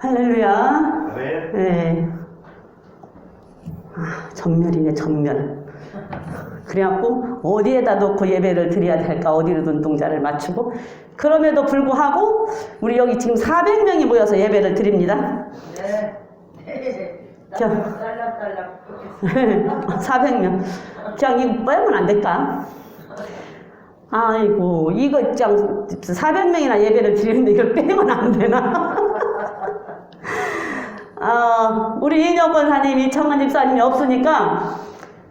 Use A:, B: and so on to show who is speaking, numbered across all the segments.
A: 할렐루야.
B: 네.
A: 네. 아, 전멸이네, 전멸. 그래갖고 어디에다 놓고 예배를 드려야 될까, 어디로 눈동자를 맞추고. 그럼에도 불구하고 우리 여기 지금 400명이 모여서 예배를 드립니다.
C: 네. 딸랑딸랑
A: 400명. 그냥 이거 빼면 안 될까? 아이고, 이거 그냥 400명이나 예배를 드리는데 이걸 빼면 안 되나? 우리 이인영 권사님, 이청원 집사님이 없으니까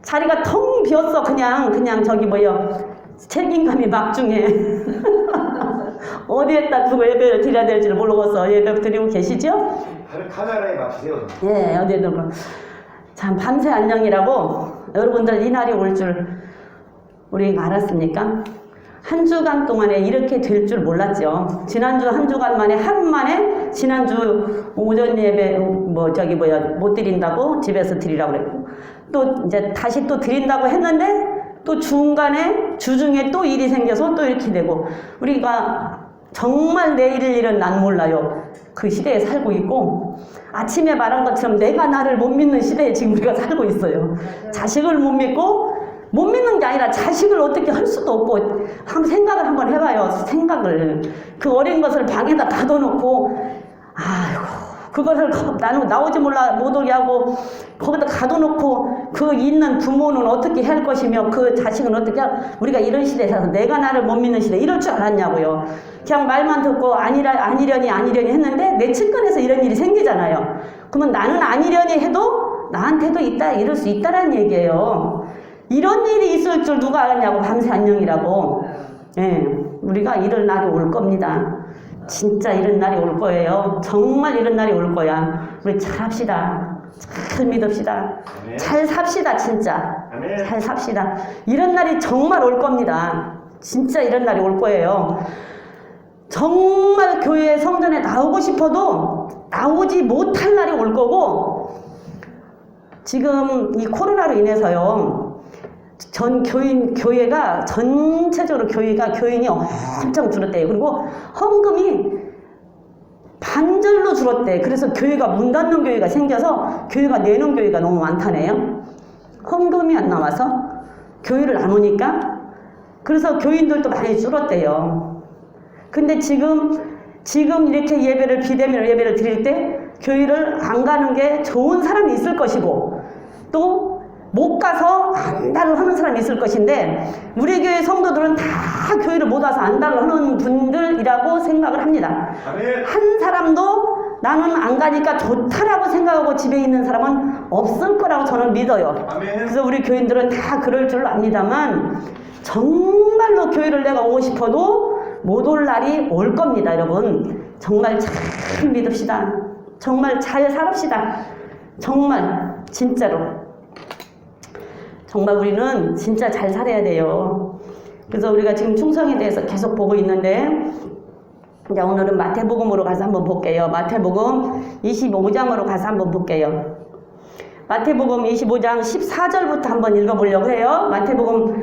A: 자리가 텅 비었어. 그냥 저기 책임감이 막중해. 어디에다 두고 예배를 드려야 될지를 모르고서 예배 드리고 계시죠?
B: 카메라에 맞추세요.
A: 예, 어디에다 두고. 참, 밤새 안녕이라고 여러분들 이 날이 올 줄 우리가 알았습니까? 한 주간 동안에 이렇게 될 줄 몰랐죠. 지난주 한 주간 만에 하루 만에 지난주 오전 예배 못 드린다고 집에서 드리라고 그랬고, 또 이제 다시 또 드린다고 했는데 또 중간에 주중에 또 일이 생겨서 또 이렇게 되고, 우리가 정말 내일 일은 난 몰라요. 그 시대에 살고 있고, 아침에 말한 것처럼 내가 나를 못 믿는 시대에 지금 우리가 살고 있어요. 자식을 못 믿고, 못 믿는 게 아니라 자식을 어떻게 할 수도 없고, 한번 생각을 한번 해봐요. 생각을. 그 어린 것을 방에다 가둬놓고, 아이고, 그것을 나는 나오지 못 오게 하고 거기다 가둬놓고, 그 있는 부모는 어떻게 할 것이며 그 자식은 어떻게 우리가 이런 시대에 살아서 내가 나를 못 믿는 시대 이럴 줄 알았냐고요. 그냥 말만 듣고 아니려니 했는데 내 측근에서 이런 일이 생기잖아요. 그러면 나는 아니려니 해도 나한테도 있다, 이럴 수 있다라는 얘기예요. 이런 일이 있을 줄 누가 알았냐고. 밤새 안녕이라고. 예, 우리가 이런 날이 올 겁니다. 진짜 이런 날이 올 거예요. 정말 이런 날이 올 거야. 우리 잘합시다. 잘 믿읍시다.
B: 아멘.
A: 잘 삽시다. 진짜.
B: 아멘.
A: 잘 삽시다. 이런 날이 정말 올 겁니다. 진짜 이런 날이 올 거예요. 정말 교회 성전에 나오고 싶어도 나오지 못할 날이 올 거고, 지금 이 코로나로 인해서요, 교회가 전체적으로 교인이 엄청 줄었대요. 그리고 헌금이 반절로 줄었대. 그래서 교회가 문 닫는 교회가 생겨서 교회가 내는 교회가 너무 많다네요. 헌금이 안 나와서 교회를 안 오니까. 그래서 교인들도 많이 줄었대요. 근데 지금 이렇게 예배를 비대면 예배를 드릴 때 교회를 안 가는 게 좋은 사람이 있을 것이고, 또 못 가서 안달을 하는 사람이 있을 것인데, 우리 교회 성도들은 다 교회를 못 와서 안달을 하는 분들이라고 생각을 합니다.
B: 아멘.
A: 한 사람도 나는 안 가니까 좋다라고 생각하고 집에 있는 사람은 없을 거라고 저는 믿어요.
B: 아멘.
A: 그래서 우리 교인들은 다 그럴 줄 압니다만, 정말로 교회를 내가 오고 싶어도 못 올 날이 올 겁니다. 여러분, 정말 잘 믿읍시다. 정말 잘 살읍시다. 정말 진짜로 정말 우리는 진짜 잘 살아야 돼요. 그래서 우리가 지금 충성에 대해서 계속 보고 있는데, 이제 오늘은 마태복음으로 가서 한번 볼게요. 마태복음 25장으로 가서 한번 볼게요. 마태복음 25장 14절부터 한번 읽어보려고 해요. 마태복음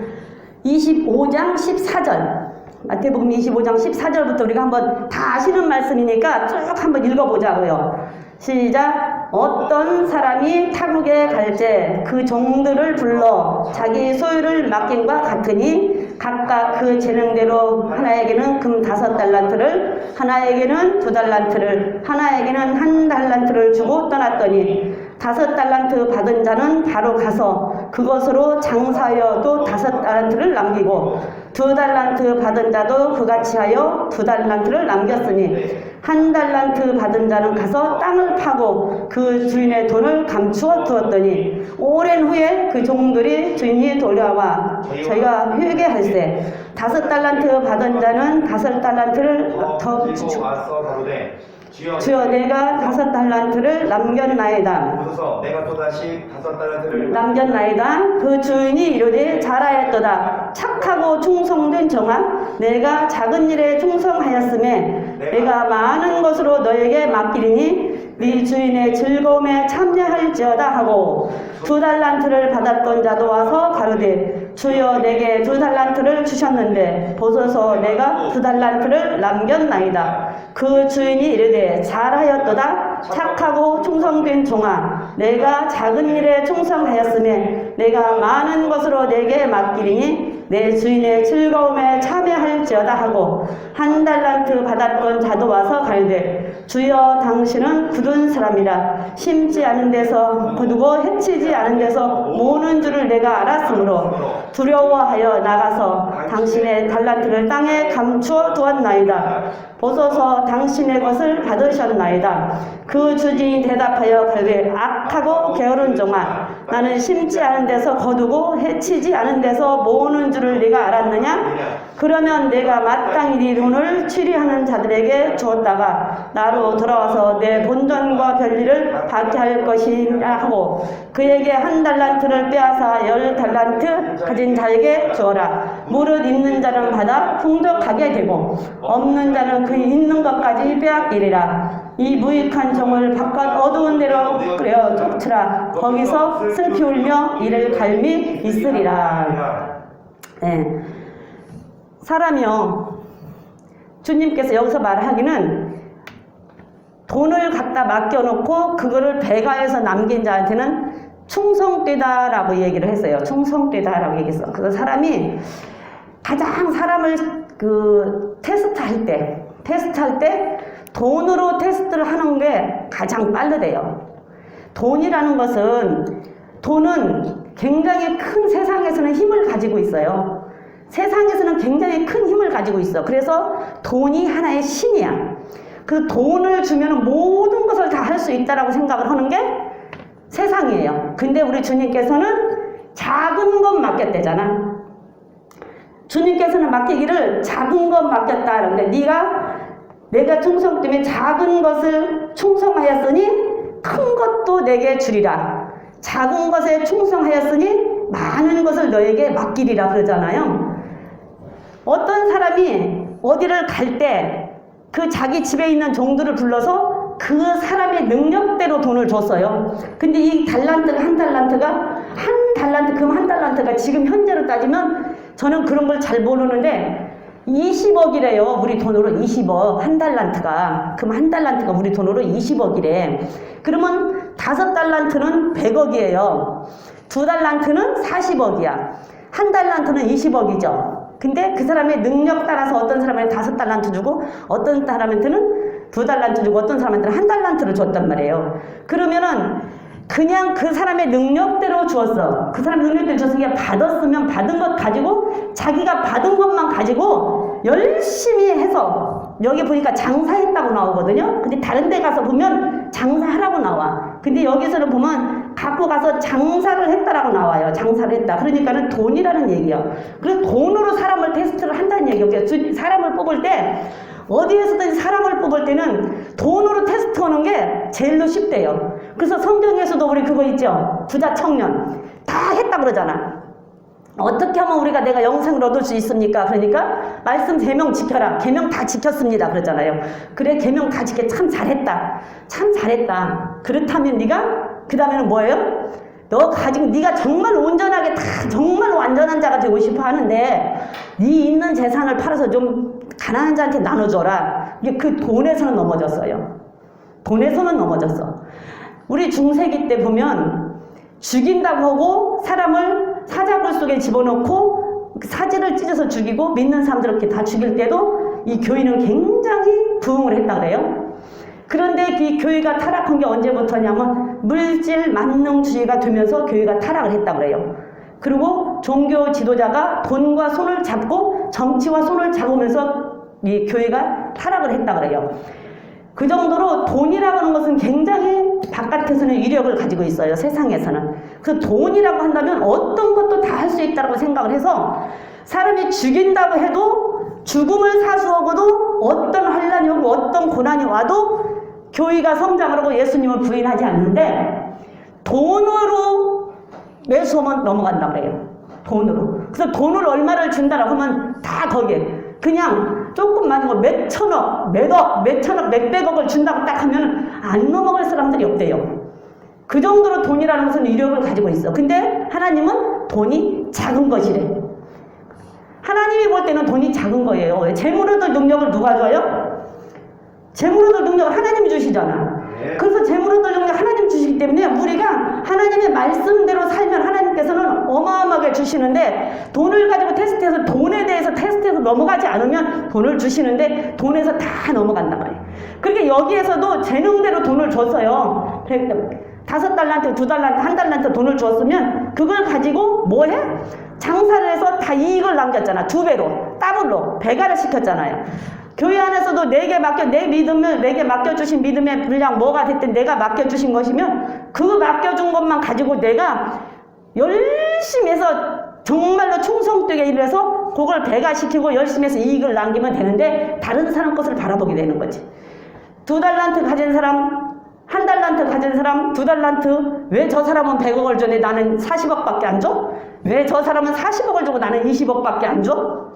A: 25장 14절. 마태복음 25장 14절부터 우리가 한번 다 아시는 말씀이니까 쭉 한번 읽어보자고요. 시작. 어떤 사람이 타국에 갈 때 그 종들을 불러 자기 소유를 맡김과 같으니 각각 그 재능대로 하나에게는 금 5달란트를, 하나에게는 2달란트를, 하나에게는 1달란트를 주고 떠났더니 5달란트 받은 자는 바로 가서 그것으로 장사하여 또 5달란트를 남기고, 2달란트 받은 자도 그같이 하여 2달란트를 남겼으니 1달란트 받은 자는 가서 땅을 파고 그 주인의 돈을 감추어 두었더니, 오랜 후에 그 종들이 주인이 돌아와 저희가 회개할세 5달란트 받은 자는 5달란트를 더 주고 주여 내가 5달란트를 남겼나이다.
B: 오소서 내가 또다시 5달란트를
A: 남겼나이다. 그 주인이 이르되 잘하였도다. 착하고 충성된 종아, 내가 작은 일에 충성하였음에 내가 많은 것으로 너에게 맡기리니 네 주인의 즐거움에 참여할지어다 하고, 2달란트를 받았던 자도 와서 가로되 주여 내게 2달란트를 주셨는데 보소서 내가 2달란트를 남겼나이다. 그 주인이 이르되 잘하였도다 착하고 충성된 종아 내가 작은 일에 충성하였으며 내가 많은 것으로 내게 맡기리니 내 주인의 즐거움에 참여할지어다 하고 한 달란트 받았던 자도 와서 가로되 주여 당신은 굳은 사람이라 심지 않은 데서 거두고 해치지 않은 데서 모으는 줄을 내가 알았으므로 두려워하여 나가서 당신의 달란트를 땅에 감추어 두었나이다. 보소서 당신의 것을 받으셨나이다. 그 주인이 대답하여 가로되 악하고 게으른 종아 나는 심지 않은 데서 거두고 해치지 않은 데서 모으는 줄을 네가 알았느냐? 그러면 내가 마땅히 네 돈을 취리하는 자들에게 주었다가 나로 돌아와서 내 본전과 별일을 받게 할 것이라 하고 그에게 한 달란트를 빼앗아 10달란트 가진 자에게 주어라. 무릇 있는 자는 받아 풍족하게 되고 없는 자는 그 있는 것까지 빼앗기리라. 이 무익한 종을 바깥 어두운 데로 끌어 쫓으라. 거기서 슬피 울며 이를 갈미 있으리라. 네. 사람이요, 주님께서 여기서 말하기는 돈을 갖다 맡겨놓고 그거를 배가해서 남긴 자한테는 충성되다라고 얘기를 했어요. 충성되다라고 얘기했어. 그래서 사람이 가장 사람을 테스트할 때 돈으로 테스트를 하는 게 가장 빠르대요. 돈은 굉장히 큰 세상에서는 힘을 가지고 있어요. 세상에서는 굉장히 큰 힘을 가지고 있어. 그래서 돈이 하나의 신이야. 그 돈을 주면 모든 것을 다 할 수 있다라고 생각을 하는 게 세상이에요. 근데 우리 주님께서는 작은 것 맡겼대잖아. 주님께서는 맡기기를 작은 것 맡겼다. 그런데 내가 충성 때문에 작은 것을 충성하였으니 큰 것도 내게 주리라. 작은 것에 충성하였으니 많은 것을 너에게 맡기리라 그러잖아요. 어떤 사람이 어디를 갈 때 그 자기 집에 있는 종들을 불러서 그 사람의 능력대로 돈을 줬어요. 근데 이 달란트가 한 달란트, 금 한 달란트가 지금 현재로 따지면 저는 그런 걸 잘 모르는데 20억이래요. 우리 돈으로 20억. 한 달란트가. 금 한 달란트가 우리 돈으로 20억이래. 그러면 5달란트는 100억이에요. 2달란트는 40억이야. 한 달란트는 20억이죠. 근데 그 사람의 능력 따라서 어떤 사람한테 5달란트 주고 어떤 사람한테는 2달란트 주고 어떤 사람한테는 한 달란트를 줬단 말이에요. 그러면은 그냥 그 사람의 능력대로 주었어. 그 사람 능력대로 줬으니까 받았으면 받은 것 가지고 자기가 받은 것만 가지고 열심히 해서 여기 보니까 장사했다고 나오거든요. 근데 다른 데 가서 보면 장사하라고 나와. 근데 여기서는 보면 갖고 가서 장사를 했다라고 나와요. 장사를 했다. 그러니까는 돈이라는 얘기예요. 그래서 돈으로 사람을 테스트를 한다는 얘기예요. 사람을 뽑을 때 어디에서든 사람을 뽑을 때는 돈으로 테스트하는 게 제일로 쉽대요. 그래서 성경에서도 우리 그거 있죠. 부자 청년 다 했다 그러잖아. 어떻게 하면 우리가 내가 영생을 얻을 수 있습니까? 그러니까 말씀 계명 지켜라. 계명 다 지켰습니다. 그러잖아요. 그래 계명 다 지켜. 참 잘했다. 참 잘했다. 그렇다면 네가 그 다음에는 뭐예요? 너 가지고 네가 정말 온전하게 다 정말 완전한 자가 되고 싶어 하는데 네 있는 재산을 팔아서 좀 가난한 자한테 나눠줘라. 이게 그 돈에서는 넘어졌어요. 돈에서는 넘어졌어. 우리 중세기 때 보면 죽인다고 하고 사람을 사자굴 속에 집어넣고 사지를 찢어서 죽이고 믿는 사람들 이렇게 다 죽일 때도 이 교회는 굉장히 부흥을 했다 그래요. 그런데 이 교회가 타락한 게 언제부터냐면 물질 만능주의가 되면서 교회가 타락을 했다 그래요. 그리고 종교 지도자가 돈과 손을 잡고 정치와 손을 잡으면서 이 교회가 타락을 했다 그래요. 그 정도로 돈이라고 하는 것은 굉장히 바깥에서는 위력을 가지고 있어요. 세상에서는. 그 돈이라고 한다면 어떤 것도 다 할 수 있다고 생각을 해서 사람이 죽인다고 해도 죽음을 사수하고도 어떤 환란이 오고 어떤 고난이 와도 교회가 성장을 하고 예수님을 부인하지 않는데 돈으로 매수하면 넘어간다고 해요. 돈으로. 그래서 돈을 얼마를 준다라고 하면 다 거기에 그냥 조금만 이거 몇 천억, 몇 억, 몇 천억, 몇백억을 준다고 딱 하면 안 넘어갈 사람들이 없대요. 그 정도로 돈이라는 것은 위력을 가지고 있어. 근데 하나님은 돈이 작은 것이래. 하나님이 볼 때는 돈이 작은 거예요. 재물에도 능력을 누가 줘요? 재물 얻을 능력을 하나님이 주시잖아.
B: 네.
A: 그래서 재물 얻을 능력을 하나님이 주시기 때문에 우리가 하나님의 말씀대로 살면 하나님께서는 어마어마하게 주시는데, 돈을 가지고 테스트해서 돈에 대해서 테스트해서 넘어가지 않으면 돈을 주시는데 돈에서 다 넘어간단 말이에요. 그러니까 여기에서도 재능대로 돈을 줬어요. 5달란트, 2달란트, 1달란트 돈을 줬으면 그걸 가지고 뭐 해? 장사를 해서 다 이익을 남겼잖아. 2배로, 더블로, 배가를 시켰잖아요. 교회 안에서도 내게 맡겨, 내 믿음을, 내게 맡겨주신 믿음의 분량 뭐가 됐든 내가 맡겨주신 것이면 그 맡겨준 것만 가지고 내가 열심히 해서 정말로 충성되게 일해서 그걸 배가시키고 열심히 해서 이익을 남기면 되는데, 다른 사람 것을 바라보게 되는 거지. 2달란트 가진 사람, 1달란트 가진 사람, 2달란트, 왜 저 사람은 100억을 주네 나는 40억밖에 안 줘? 왜 저 사람은 40억을 주고 나는 20억밖에 안 줘?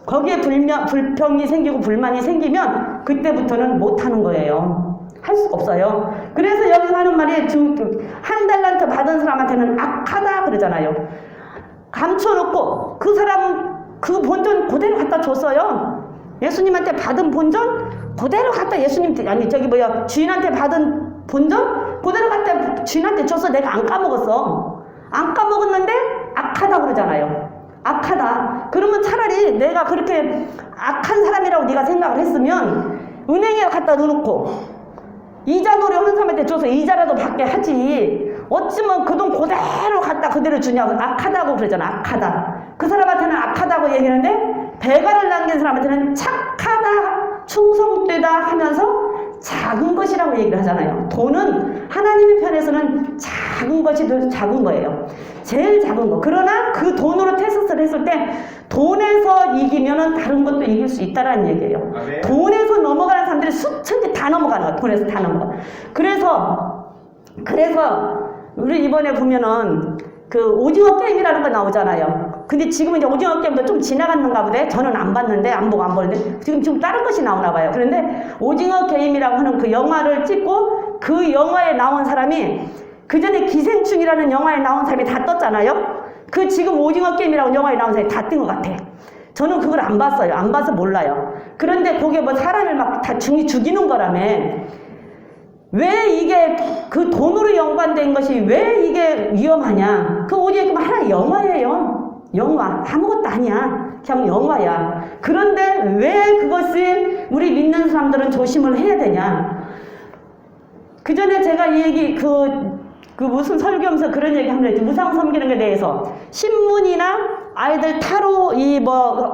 A: 거기에 불평이 생기고 불만이 생기면 그때부터는 못하는 거예요. 할 수가 없어요. 그래서 여기서 하는 말이 1달란트 받은 사람한테는 악하다 그러잖아요. 감춰놓고 그 사람 그 본전 그대로 갖다 줬어요. 예수님한테 받은 본전 그대로 갖다 주인한테 받은 본전 그대로 갖다 주인한테 줘서 내가 안 까먹었어. 안 까먹었는데 악하다 그러잖아요. 악하다. 그러면 차라리 내가 그렇게 악한 사람이라고 네가 생각을 했으면 은행에 갖다 넣어놓고 이자 노려하는 사람한테 줘서 이자라도 받게 하지. 어찌면 그 돈 그대로 갖다 그대로 주냐고. 악하다고 그러잖아. 악하다. 그 사람한테는 악하다고 얘기하는데 배가를 남긴 사람한테는 착하다, 충성되다 하면서 작은 것이라고 얘기를 하잖아요. 돈은 하나님의 편에서는 작은 것이 더 작은 거예요. 제일 작은 거. 그러나 그 돈으로 테스트를 했을 때 돈에서 이기면은 다른 것도 이길 수 있다라는 얘기예요.
B: 아, 네.
A: 돈에서 넘어가는 사람들이 수천지 다 넘어가는 거야. 돈에서 다 넘어가. 그래서 우리 이번에 보면은 그 오징어 게임이라는 거 나오잖아요. 근데 지금은 이제 오징어 게임도 좀 지나갔는가 보대. 저는 안 봤는데, 안 보고 안 보는데 지금 다른 것이 나오나 봐요. 그런데 오징어 게임이라고 하는 그 영화를 찍고 그 영화에 나온 사람이 그 전에 기생충이라는 영화에 나온 사람이 다 떴잖아요. 그 지금 오징어 게임이라고 영화에 나온 사람이 다 뜬 것 같아. 저는 그걸 안 봤어요. 안 봐서 몰라요. 그런데 그게 뭐 사람을 막 다 죽이는 거라며. 왜 이게 그 돈으로 연관된 것이 왜 이게 위험하냐? 그 오징어 게임 하나의 영화예요. 영화. 아무것도 아니야. 그냥 영화야. 그런데 왜 그것을 우리 믿는 사람들은 조심을 해야 되냐? 그 전에 제가 이 얘기, 그 무슨 설교하면서 그런 얘기 한번 했지. 무상 섬기는 게 대해서. 신문이나 아이들 타로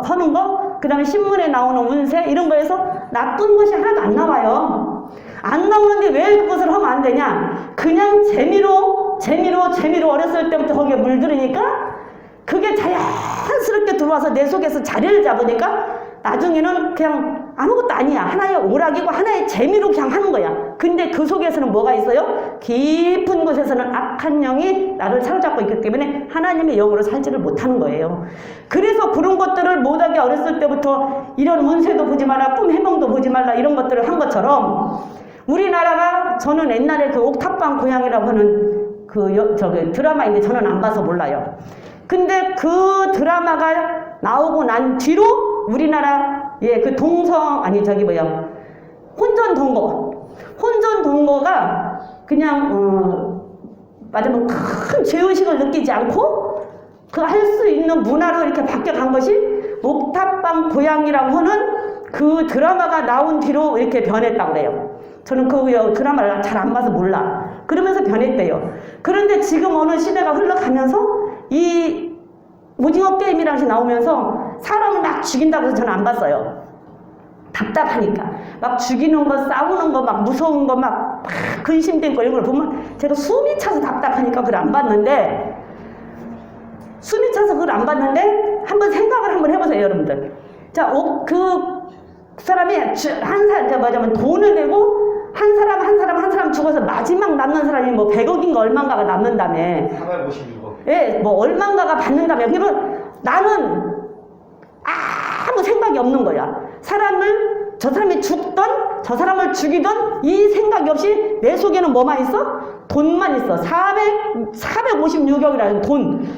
A: 하는 거, 그 다음에 신문에 나오는 운세, 이런 거에서 나쁜 것이 하나도 안 나와요. 안 나오는데 왜 그것을 하면 안 되냐? 그냥 재미로 어렸을 때부터 거기에 물들으니까 그게 자연스럽게 들어와서 내 속에서 자리를 잡으니까 나중에는 그냥 아무것도 아니야. 하나의 오락이고 하나의 재미로 그냥 하는 거야. 근데 그 속에서는 뭐가 있어요? 깊은 곳에서는 악한 영이 나를 사로잡고 있기 때문에 하나님의 영으로 살지를 못하는 거예요. 그래서 그런 것들을 못하게 어렸을 때부터 이런 운세도 보지 마라, 꿈 해몽도 보지 말라, 이런 것들을 한 것처럼 우리나라가, 저는 옛날에 그 옥탑방 고향이라고 하는 드라마인데 저는 안 봐서 몰라요. 근데 그 드라마가 나오고 난 뒤로 우리나라의 그 혼전동거가 그냥 맞으면 큰 죄의식을 느끼지 않고 그 할 수 있는 문화로 이렇게 바뀌어간 것이 옥탑방 고향이라고 하는 그 드라마가 나온 뒤로 이렇게 변했다고 그래요. 저는 그 드라마를 잘 안 봐서 몰라. 그러면서 변했대요. 그런데 지금 어느 시대가 흘러가면서 이 오징어 게임이라는 것이 나오면서 사람을 막 죽인다고 해서 저는 안 봤어요. 답답하니까. 막 죽이는 거, 싸우는 거, 막 무서운 거, 막 근심된 거 이런 걸 보면 제가 숨이 차서 답답하니까 그걸 안 봤는데, 한번 생각을 한번 해보세요, 여러분들. 자, 그 사람이 돈을 내고 한 사람 죽어서 마지막 남는 사람이 뭐 100억인가 얼마인가가 남는다며.
B: 456억.
A: 예, 뭐 얼마인가가 받는다며. 그러면 나는 아무 생각이 없는 거야. 저 사람이 죽던, 저 사람을 죽이던 이 생각이 없이 내 속에는 뭐만 있어? 돈만 있어. 456억이라는 돈.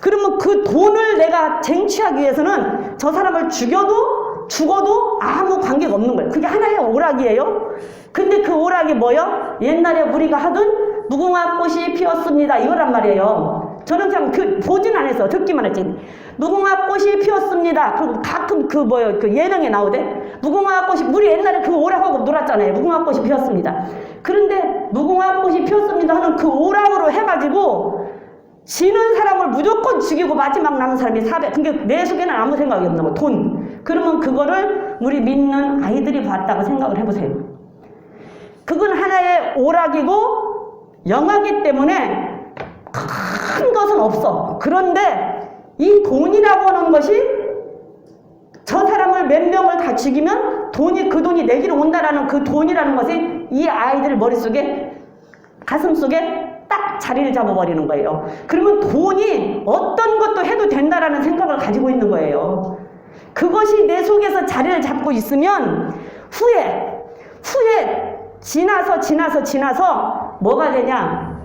A: 그러면 그 돈을 내가 쟁취하기 위해서는 저 사람을 죽여도 죽어도 아무 관계가 없는 거예요. 그게 하나의 오락이에요. 근데 그 오락이 뭐요? 옛날에 우리가 하던 무궁화 꽃이 피었습니다 이거란 말이에요. 저는 그냥 보진 않았어요. 듣기만 했지. 무궁화 꽃이 피었습니다. 그리고 가끔 그 예능에 나오대. 무궁화 꽃이, 우리 옛날에 그 오락하고 놀았잖아요. 무궁화 꽃이 피었습니다. 그런데 무궁화 꽃이 피었습니다 하는 그 오락으로 해가지고 지는 사람을 무조건 죽이고 마지막 남은 사람이 400. 근데 내 속에는 아무 생각이 없는 거. 돈. 그러면 그거를 우리 믿는 아이들이 봤다고 생각을 해보세요. 그건 하나의 오락이고 영화기 때문에 큰 것은 없어. 그런데 이 돈이라고 하는 것이 저 사람을 몇 명을 다 죽이면 그 돈이 내기로 온다라는 그 돈이라는 것이 이 아이들 머릿속에, 가슴속에 딱 자리를 잡아버리는 거예요. 그러면 돈이 어떤 것도 해도 된다라는 생각을 가지고 있는 거예요. 그것이 내 속에서 자리를 잡고 있으면 후에 지나서 뭐가 되냐?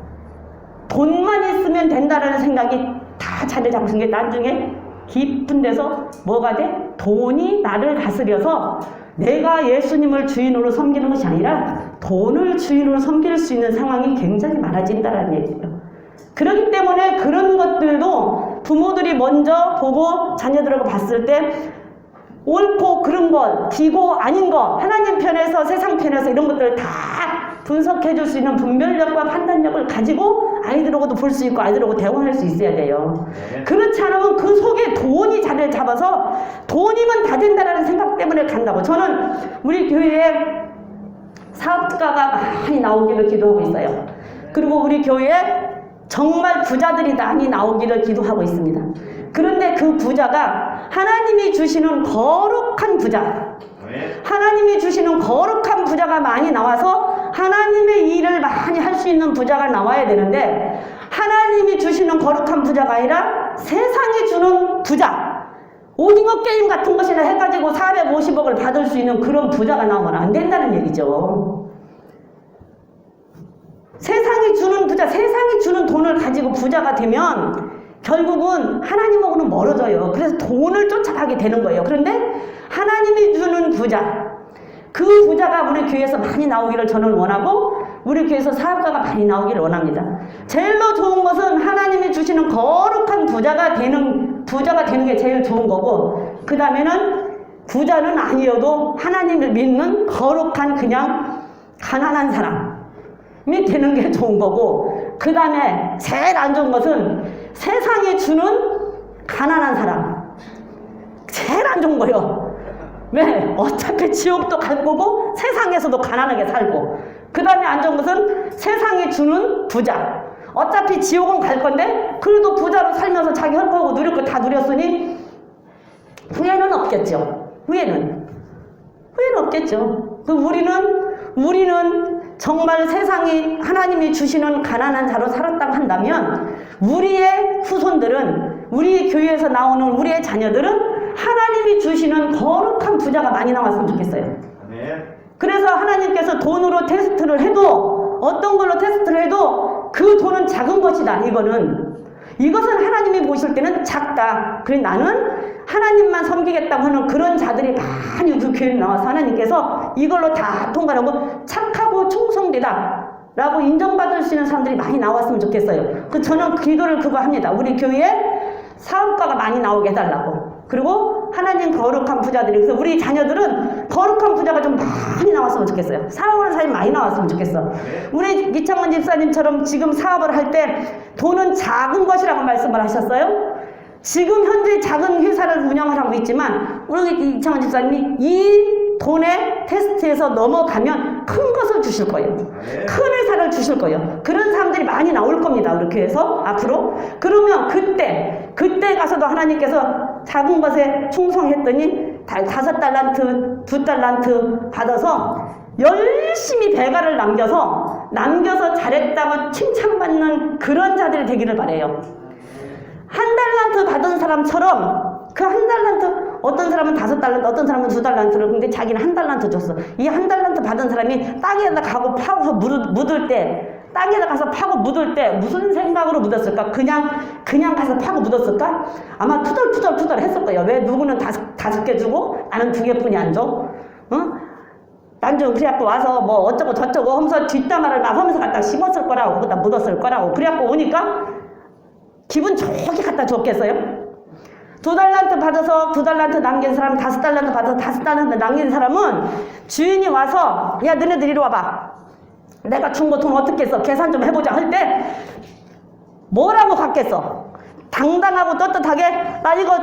A: 돈만 있으면 된다라는 생각이 다 자리를 잡고 있는 게 나중에 깊은 데서 뭐가 돼? 돈이 나를 다스려서 내가 예수님을 주인으로 섬기는 것이 아니라 돈을 주인으로 섬길 수 있는 상황이 굉장히 많아진다는 얘기예요. 그렇기 때문에 그런 것들도 부모들이 먼저 보고 자녀들하고 봤을 때 옳고 그른 것, 기고 아닌 것, 하나님 편에서 세상 편에서 이런 것들을 다 분석해 줄 수 있는 분별력과 판단력을 가지고 아이들하고도 볼 수 있고 아이들하고 대화할 수 있어야 돼요. 그렇지 않으면 그 속에 돈이 자리를 잡아서 돈이면 다 된다라는 생각 때문에 간다고. 저는 우리 교회에 사업가가 많이 나오기를 기도하고 있어요. 그리고 우리 교회에 정말 부자들이 많이 나오기를 기도하고 있습니다. 그런데 그 부자가 하나님이 주시는 거룩한 부자, 하나님이 주시는 거룩한 부자가 많이 나와서 하나님의 일을 많이 할 수 있는 부자가 나와야 되는데, 하나님이 주시는 거룩한 부자가 아니라 세상이 주는 부자, 오징어 게임 같은 것이나 해가지고 450억을 받을 수 있는 그런 부자가 나오면 안 된다는 얘기죠. 세상이 주는 부자, 세상이 주는 돈을 가지고 부자가 되면 결국은 하나님하고는 멀어져요. 그래서 돈을 쫓아가게 되는 거예요. 그런데 하나님이 주는 부자, 그 부자가 우리 교회에서 많이 나오기를 저는 원하고 우리 교회에서 사업가가 많이 나오기를 원합니다. 제일로 좋은 것은 하나님이 주시는 거룩한 부자가 되는 게 제일 좋은 거고, 그 다음에는 부자는 아니어도 하나님을 믿는 거룩한 그냥 가난한 사람이 되는 게 좋은 거고, 그 다음에 제일 안 좋은 것은 세상이 주는 가난한 사람. 제일 안 좋은 거예요. 왜? 어차피 지옥도 갈 거고 세상에서도 가난하게 살고, 그 다음에 안 좋은 것은 세상이 주는 부자. 어차피 지옥은 갈 건데 그래도 부자로 살면서 자기 할 거고 누릴 거 다 누렸으니 후회는 없겠죠. 후회는 없겠죠. 우리는 정말 세상이 하나님이 주시는 가난한 자로 살았다고 한다면 우리의 후손들은, 우리 교회에서 나오는 우리의 자녀들은 하나님이 주시는 거룩한 부자가 많이 나왔으면 좋겠어요. 그래서 하나님께서 돈으로 테스트를 해도, 어떤 걸로 테스트를 해도 그 돈은 작은 것이다. 이것은 하나님이 보실 때는 작다. 그래 나는 하나님만 섬기겠다고 하는 그런 자들이 많이 그 교회에 나와서 하나님께서 이걸로 다 통과하고 착하고 충성되다 라고 인정받을 수 있는 사람들이 많이 나왔으면 좋겠어요. 저는 기도를 그거 합니다. 우리 교회에 사업가가 많이 나오게 해달라고. 그리고 하나님 거룩한 부자들이, 그래서 우리 자녀들은 거룩한 부자가 좀 많이 나왔으면 좋겠어요. 사업을 할 사람이 많이 나왔으면 좋겠어. 우리 이창원 집사님처럼 지금 사업을 할 때 돈은 작은 것이라고 말씀을 하셨어요. 지금 현재 작은 회사를 운영하고 있지만 우리 이창원 집사님이 이 돈의 테스트에서 넘어가면 큰 것을 주실 거예요. 큰 회사를 주실 거예요. 그런 사람들이 많이 나올 겁니다. 우리 교회에서 앞으로. 그러면 그때 가서도 하나님께서 작은 것에 충성했더니 5달란트, 2달란트 받아서 열심히 배가를 남겨서 잘했다고 칭찬받는 그런 자들이 되기를 바래요. 1달란트 받은 사람처럼, 그 1달란트, 어떤 사람은 5달란트, 어떤 사람은 2달란트를, 근데 자기는 1달란트 줬어. 이 1달란트 받은 사람이 땅에다 가고 파고서 묻을 때 땅에다 가서 파고 묻을 때 무슨 생각으로 묻었을까? 그냥 가서 파고 묻었을까? 아마 투덜투덜 했을 거예요. 왜 누구는 다섯 개 주고 나는 2개뿐이 안 줘? 난 좀 그래갖고 와서 뭐 어쩌고 저쩌고 하면서 뒷담화를 막 하면서 갖다 심었을 거라고, 거기다 묻었을 거라고. 그래갖고 오니까 기분 좋게 갖다 줬겠어요? 2달란트 받아서 2달란트 남긴 사람, 5달란트 받아서 5달란트 남긴 사람은 주인이 와서 야 너네들 이리 와봐. 내가 준 거 돈 어떻게 했어? 계산 좀 해보자 할 때 뭐라고 갖겠어? 당당하고 떳떳하게 나 이거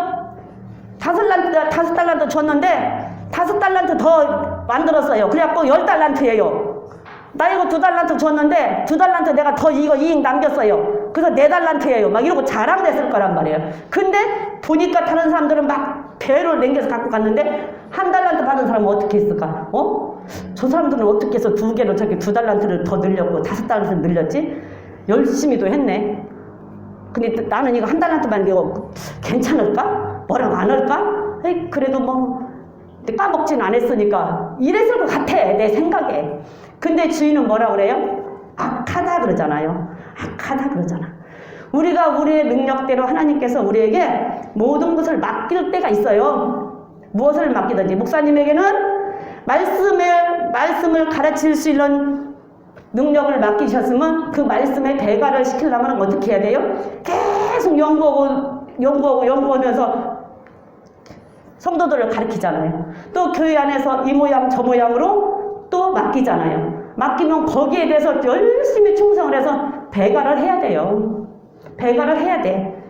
A: 5달란트 줬는데 5달란트 더 만들었어요. 그래갖고 10달란트예요. 나 이거 2달란트 줬는데 2달란트 내가 더 이거 이익 남겼어요. 그래서 4달란트예요. 막 이러고 자랑됐을 거란 말이에요. 근데 보니까 다른 사람들은 막 배를 남겨서 갖고 갔는데 1달란트 받은 사람은 어떻게 했을까? 저 사람들은 어떻게 해서 2개로 저기 2달란트를 더 늘렸고 5달란트를 늘렸지? 열심히도 했네. 근데 나는 이거 1달란트만 이거 괜찮을까? 뭐라고 안 할까? 에이, 그래도 뭐 까먹진 않았으니까 이랬을 것 같아 내 생각에. 근데 주인은 뭐라 그래요? 악하다 그러잖아요. 악하다 그러잖아. 우리가 우리의 능력대로 하나님께서 우리에게 모든 것을 맡길 때가 있어요. 무엇을 맡기든지 목사님에게는 말씀을 가르칠 수 있는 능력을 맡기셨으면 그 말씀에 배가를 시키려면 어떻게 해야 돼요? 계속 연구하면서 성도들을 가르치잖아요. 또 교회 안에서 이 모양 저 모양으로 또 맡기잖아요. 맡기면 거기에 대해서 열심히 충성을 해서 배가를 해야 돼요. 배가를 해야 돼.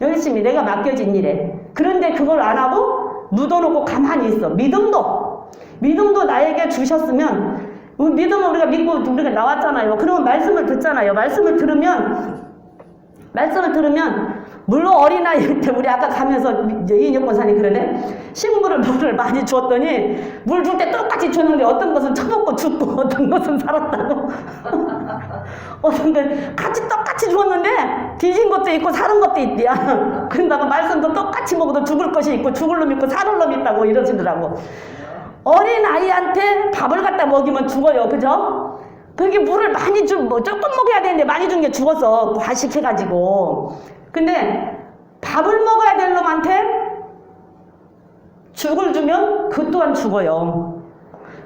A: 열심히 내가 맡겨진 일에. 그런데 그걸 안 하고 묻어놓고 가만히 있어. 믿음도 나에게 주셨으면 믿음은 우리가 믿고 우리가 나왔잖아요. 그러면 말씀을 듣잖아요. 말씀을 들으면 물론 어린아이일 때 우리 아까 가면서 이인혁 권사님 그러네. 물을 많이 주었더니 물 줄 때 똑같이 줬는데 어떤 것은 처먹고 죽고 어떤 것은 살았다고. 어떤 건 똑같이 주었는데 뒤진 것도 있고 사는 것도 있대야. 그런다고 말씀도 똑같이 먹어도 죽을 것이 있고 죽을 놈 있고 사는 놈 있다고 이러시더라고. 어린아이한테 밥을 갖다 먹이면 죽어요. 그죠? 그게 물을 많이 조금 먹여야 되는데 많이 준 게 죽어서 과식해가지고. 근데 밥을 먹어야 될 놈한테 죽을 주면 그 또한 죽어요.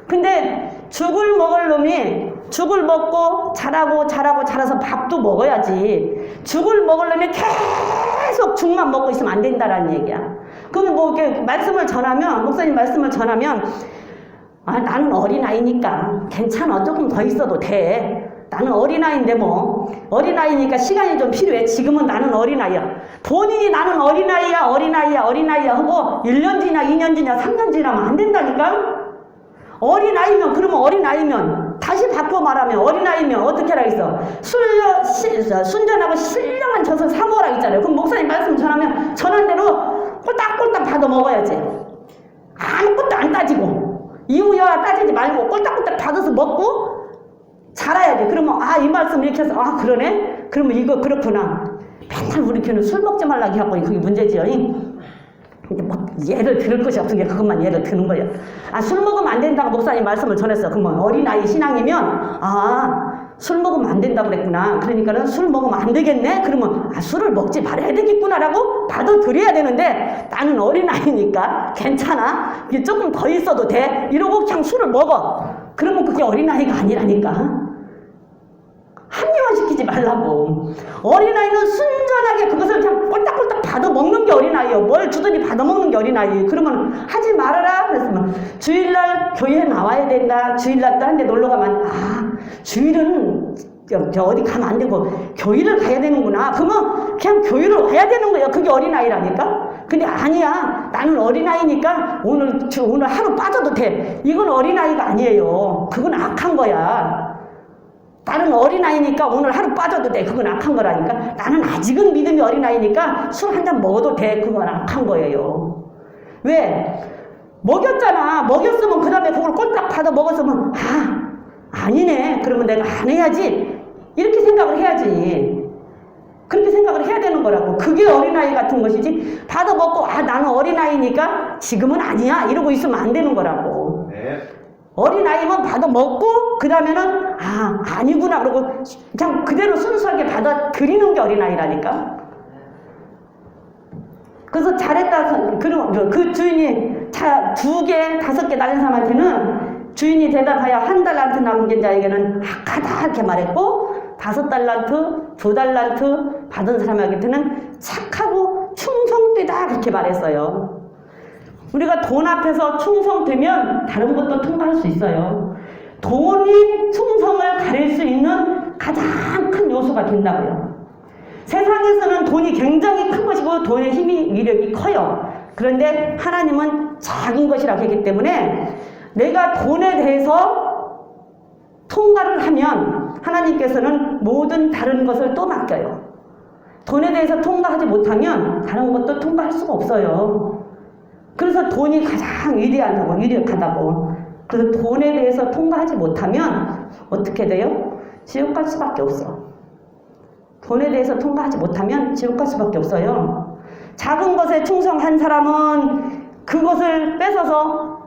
A: 근데 죽을 먹을 놈이 죽을 먹고 자라서 밥도 먹어야지. 죽을 먹을 놈이 계속 죽만 먹고 있으면 안 된다라는 얘기야. 그럼 뭐 이렇게 말씀을 전하면, 목사님 말씀을 전하면 나는 어린아이니까 괜찮아. 조금 더 있어도 돼. 나는 어린아이인데 뭐. 어린아이니까 시간이 좀 필요해. 지금은 나는 어린아이야. 본인이 나는 어린아이야 하고 1년 지나 2년 지나 3년 지나면 안 된다니까? 어린아이면 다시 바꿔 말하면 어린아이면 어떻게 하라 했어? 순전하고 신령한 젖을 사모라 했잖아요. 그럼 목사님 말씀 전하면 전한 대로 꼴딱꼴딱 받아 먹어야지. 아무것도 안 따지고 이유야 따지지 말고 꼴딱꼴딱 받아서 먹고 자라야지. 그러면 이 말씀 이렇게 해서 그러네? 그러면 이거 그렇구나. 맨날 우리 교회는 술 먹지 말라고 하고 그게 문제지요. 근데 뭐 예를 들을 것이 없은 게 그것만 예를 드는 거예요. 술 먹으면 안 된다고 목사님 말씀을 전했어. 그러면 어린아이 신앙이면 술 먹으면 안 된다고 그랬구나. 그러니까는 술 먹으면 안 되겠네? 그러면 술을 먹지 말아야 되겠구나라고 받아들여야 되는데 나는 어린아이니까 괜찮아. 이게 조금 더 있어도 돼. 이러고 그냥 술을 먹어. 그러면 그게 어린아이가 아니라니까. 합리화시키지 말라고. 어린아이는 순전하게 그것을 그냥 꼴딱꼴딱 받아먹는 게 어린아이예요. 뭘 주더니 받아먹는 게 어린아이. 그러면 하지 말아라. 그랬으면 주일날 교회에 나와야 된다. 주일날 다른 데 놀러 가면 주일은 어디 가면 안 되고 교회를 가야 되는구나. 그러면 그냥 교회를 와야 되는 거예요. 그게 어린아이라니까. 근데 아니야. 나는 어린아이니까 오늘 하루 빠져도 돼. 이건 어린아이가 아니에요. 그건 악한 거야. 나는 어린아이니까 오늘 하루 빠져도 돼. 그건 악한 거라니까. 나는 아직은 믿음이 어린아이니까 술 한 잔 먹어도 돼. 그건 악한 거예요. 왜? 먹였잖아. 먹였으면 그 다음에 그걸 꼴딱 받아 먹었으면 아니네. 그러면 내가 안 해야지. 이렇게 생각을 해야지. 그렇게 생각을 해야 되는 거라고. 그게 어린아이 같은 것이지. 받아 먹고 나는 어린아이니까 지금은 아니야. 이러고 있으면 안 되는 거라고.
B: 네.
A: 어린아이면 받아 먹고 그 다음에는 아니구나 그러고 그냥 그대로 순수하게 받아들이는 게 어린아이라니까. 그래서 잘했다. 그리고 그 주인이 2개, 5개 날린 사람한테는 주인이 대답하여 1달란트 남긴 자에게는 악하다 이렇게 말했고 5달란트, 2달란트 받은 사람에게는 착하고 충성되다 그렇게 말했어요. 우리가 돈 앞에서 충성되면 다른 것도 통과할 수 있어요. 돈이 충성을 가릴 수 있는 가장 큰 요소가 된다고요. 세상에서는 돈이 굉장히 큰 것이고 돈의 힘이 위력이 커요. 그런데 하나님은 작은 것이라고 했기 때문에 내가 돈에 대해서 통과를 하면 하나님께서는 모든 다른 것을 또 맡겨요. 돈에 대해서 통과하지 못하면 다른 것도 통과할 수가 없어요. 그래서 돈이 가장 유력하다고. 그래서 돈에 대해서 통과하지 못하면 어떻게 돼요? 지옥 갈 수밖에 없어. 돈에 대해서 통과하지 못하면 지옥 갈 수밖에 없어요. 작은 것에 충성한 사람은 그것을 뺏어서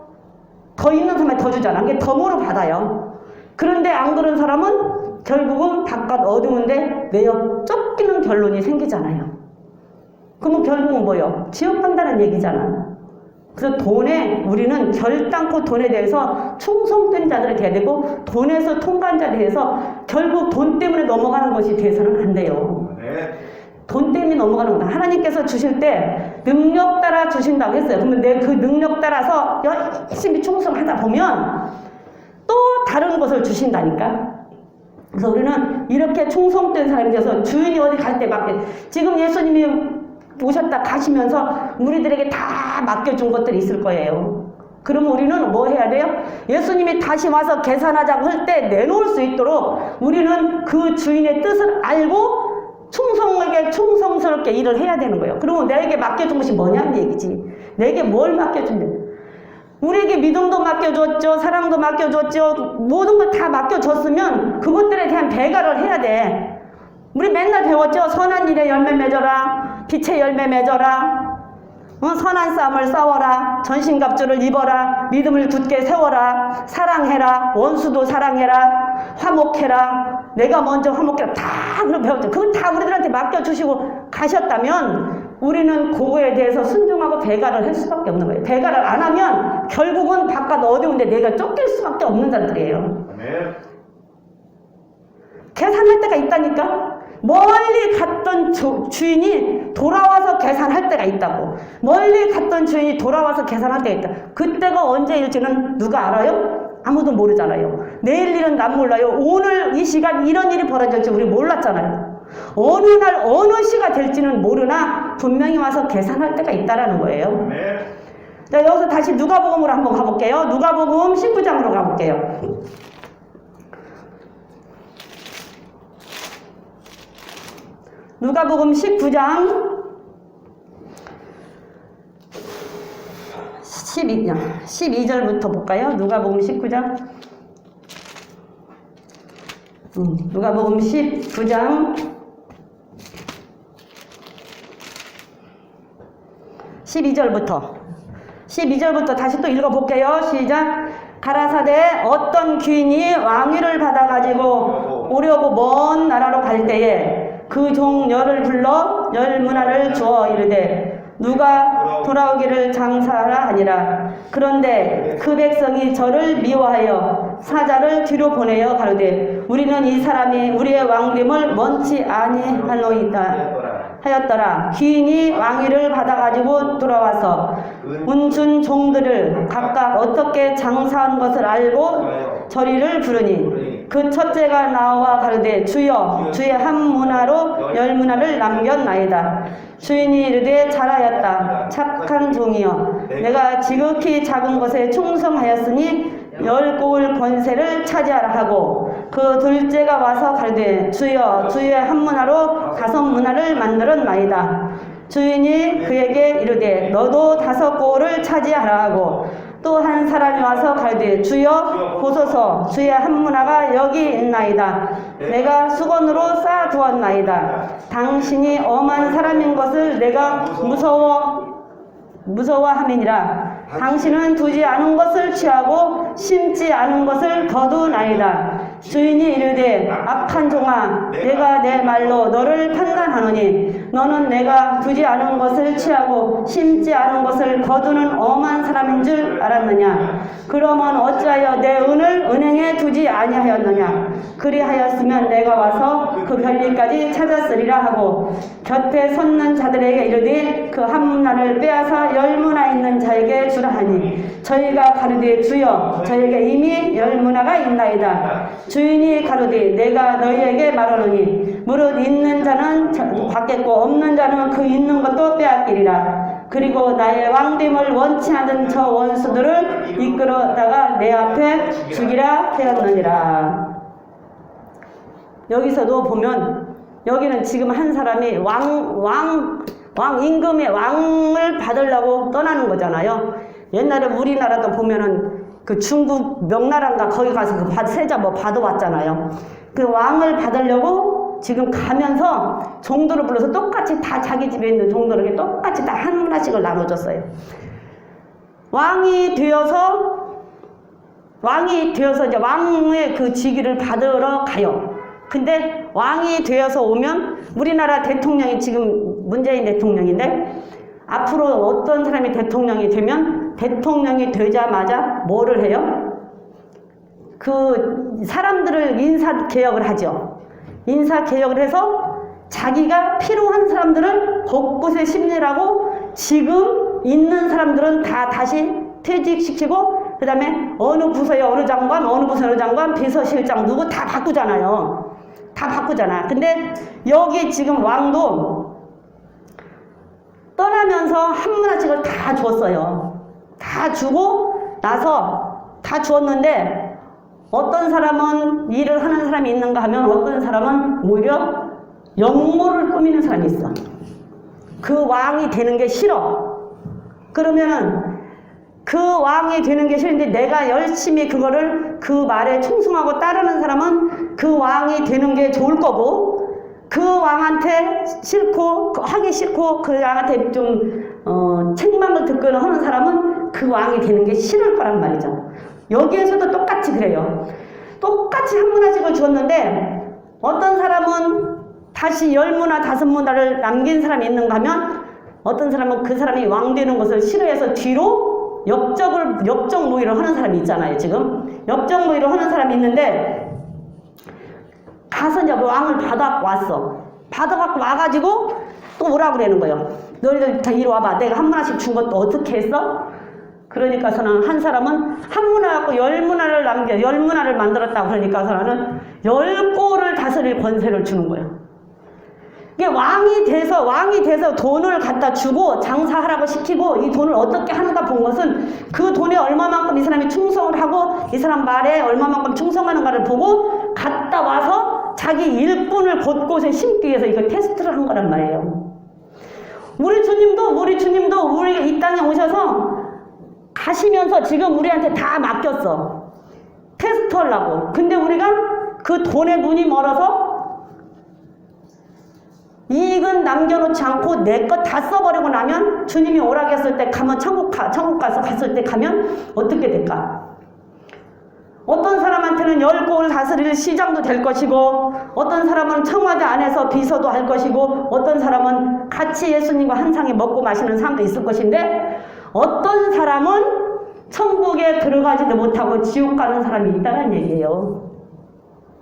A: 더 있는 사람한테 더 주잖아. 그게 덤으로 받아요. 그런데 안 그런 사람은 결국은 바깥 어두운데 내역 쫓기는 결론이 생기잖아요. 그러면 결국은 뭐예요? 지옥 간다는 얘기잖아. 그래서 우리는 결단코 돈에 대해서 충성된 자들이 돼야 되고 돈에서 통과한 자에 대해서 결국 돈 때문에 넘어가는 것이 돼서는 안 돼요.
B: 네.
A: 돈 때문에 넘어가는 거다. 하나님께서 주실 때 능력 따라 주신다고 했어요. 그러면 내 그 능력 따라서 열심히 충성하다 보면 또 다른 것을 주신다니까. 그래서 우리는 이렇게 충성된 사람이 돼서 주인이 어디 갈 때 맡겨. 지금 예수님이 오셨다 가시면서 우리들에게 다 맡겨준 것들이 있을 거예요. 그러면 우리는 뭐 해야 돼요? 예수님이 다시 와서 계산하자고 할 때 내놓을 수 있도록 우리는 그 주인의 뜻을 알고 충성스럽게 일을 해야 되는 거예요. 그리고 내게 맡겨준 것이 뭐냐는 얘기지. 내게 뭘 맡겨준대? 우리에게 믿음도 맡겨줬죠. 사랑도 맡겨줬죠. 모든 걸 다 맡겨줬으면 그것들에 대한 배가를 해야 돼. 우리 맨날 배웠죠. 선한 일에 열매 맺어라. 빛의 열매 맺어라. 선한 싸움을 싸워라. 전신갑주를 입어라. 믿음을 굳게 세워라. 사랑해라. 원수도 사랑해라. 화목해라. 내가 먼저 화목해라. 다 그걸 배웠죠. 그건 다 우리들한테 맡겨주시고 가셨다면 우리는 그거에 대해서 순종하고 배가를 할 수밖에 없는 거예요. 배가를 안 하면 결국은 바깥 어두운데 내가 쫓길 수밖에 없는 자들이에요.
B: 아멘.
A: 계산할 때가 있다니까. 멀리 갔던 주인이 돌아와서 계산할 때가 있다고. 멀리 갔던 주인이 돌아와서 계산할 때가 있다. 그때가 언제일지는 누가 알아요? 아무도 모르잖아요. 내일 일은 난 몰라요. 오늘 이 시간 이런 일이 벌어질지 우리 몰랐잖아요. 어느 날 어느 시가 될지는 모르나 분명히 와서 계산할 때가 있다라는 거예요.
B: 네.
A: 자, 여기서 다시 누가복음으로 한번 가볼게요. 누가복음 19장으로 가볼게요. 누가복음 19장 12절부터 볼까요? 누가복음 19장 누가복음 19장 12절부터 다시 또 읽어볼게요. 시작. 가라사대 어떤 귀인이 왕위를 받아가지고 오려고 먼 나라로 갈 때에 그 종 열을 불러 열 문화를 주어 이르되 누가 돌아오기를 장사하라 하니라. 그런데 그 백성이 저를 미워하여 사자를 뒤로 보내어 가로되 우리는 이 사람이 우리의 왕됨을 원치 아니하노이다 하였더라. 귀인이 왕위를 받아가지고 돌아와서 운준 종들을 각각 어떻게 장사한 것을 알고 저리를 부르니 그 첫째가 나와 가로되 주여 주의 한 문화로 열 문화를 남겼나이다. 주인이 이르되 잘하였다. 착한 종이여 내가 지극히 작은 것에 충성하였으니 열 고을 권세를 차지하라 하고 그 둘째가 와서 가로되 주여 주의 한 문화로 5 문화를 만들었나이다. 주인이 그에게 이르되 너도 5 고을을 차지하라 하고 또 한 사람이 와서 가로되 주여 보소서 주의 한 문화가 여기 있나이다. 내가 수건으로 쌓아두었나이다. 당신이 엄한 사람인 것을 내가 무서워함이니라 당신은 두지 않은 것을 취하고 심지 않은 것을 거두나이다. 주인이 이르되 악한 종아 내가 내 말로 너를 판단하노니 너는 내가 두지 않은 것을 취하고 심지 않은 것을 거두는 엄한 사람인 줄 알았느냐. 그러면 어찌하여 내 은을 은행에 두지 아니하였느냐. 그리하였으면 내가 와서 그 별리까지 찾았으리라 하고 곁에 섰는 자들에게 이르되 그 한 문화를 빼앗아 10문화 있는 자에게 주라 하니 저희가 가로되 주여 저에게 이미 10문화가 있나이다. 주인이 가로되 내가 너희에게 말하노니 무릇 있는 자는 받겠고 없는 자는 그 있는 것도 빼앗기리라. 그리고 나의 왕됨을 원치 않은 저 원수들을 이끌어다가 내 앞에 죽이라 하였느니라. 여기서도 보면 여기는 지금 한 사람이 왕 임금의 왕을 받으려고 떠나는 거잖아요. 옛날에 우리나라도 보면은 그 중국 명나라인가 거기 가서 그 세자 뭐 받아왔잖아요. 그 왕을 받으려고 지금 가면서 종들을 불러서 똑같이 다 자기 집에 있는 종들에게 똑같이 다 한 문화씩을 나눠줬어요. 왕이 되어서 이제 왕의 그 직위를 받으러 가요. 근데 왕이 되어서 오면 우리나라 대통령이 지금 문재인 대통령인데 앞으로 어떤 사람이 대통령이 되면 대통령이 되자마자 뭐를 해요? 그 사람들을 인사개혁을 하죠. 인사개혁을 해서 자기가 필요한 사람들을 곳곳에 심리라고 지금 있는 사람들은 다 다시 퇴직시키고 그 다음에 어느 부서에 어느 장관, 어느 부서에 어느 장관, 비서실장 누구 다 바꾸잖아요. 다 바꾸잖아. 근데 여기 지금 왕도 떠나면서 한 문화씩을 다 줬어요. 다 주고 나서 다 주었는데 어떤 사람은 일을 하는 사람이 있는가 하면 어떤 사람은 오히려 역모를 꾸미는 사람이 있어. 그 왕이 되는 게 싫어. 그러면은 그 왕이 되는 게 싫은데 내가 열심히 그거를 그 말에 충성하고 따르는 사람은 그 왕이 되는 게 좋을 거고 그 왕한테 싫고 하기 싫고 그 왕한테 좀 책망을 듣거나 하는 사람은 그 왕이 되는 게 싫을 거란 말이죠. 여기에서도 똑같이 그래요. 똑같이 한 문화씩을 주었는데 어떤 사람은 다시 10문화, 5문화를 남긴 사람이 있는가 하면 어떤 사람은 그 사람이 왕 되는 것을 싫어해서 뒤로 역적무의를 하는 사람이 있잖아요. 지금 역적무의를 하는 사람이 있는데 가서 이제 왕을 받아갖고 왔어. 받아갖고 와가지고 또 오라고 그러는 거예요. 너희들 다 이리 와봐. 내가 한 문화씩 준 것도 어떻게 했어? 그러니까서는 한 사람은 한 문화 갖고 10문화를 10문화를 만들었다고 그러니까서는 10꼴을 다스릴 권세를 주는 거예요. 이게 왕이 돼서 돈을 갖다 주고 장사하라고 시키고 이 돈을 어떻게 하는가 본 것은 그 돈에 얼마만큼 이 사람이 충성을 하고 이 사람 말에 얼마만큼 충성하는가를 보고 갔다 와서 자기 일꾼을 곳곳에 심기 위해서 이걸 테스트를 한 거란 말이에요. 우리 주님도 우리가 이 땅에 오셔서 가시면서 지금 우리한테 다 맡겼어. 테스트하려고. 근데 우리가 그 돈의 눈이 멀어서 이익은 남겨놓지 않고 내 것 다 써버리고 나면 주님이 오라고 했을 때 가면 천국 가서 갔을 때 가면 어떻게 될까? 어떤 사람한테는 10곳을 다스릴 시장도 될 것이고 어떤 사람은 청와대 안에서 비서도 할 것이고 어떤 사람은 같이 예수님과 한 상에 먹고 마시는 사람도 있을 것인데 어떤 사람은 천국에 들어가지도 못하고 지옥 가는 사람이 있다는 얘기예요.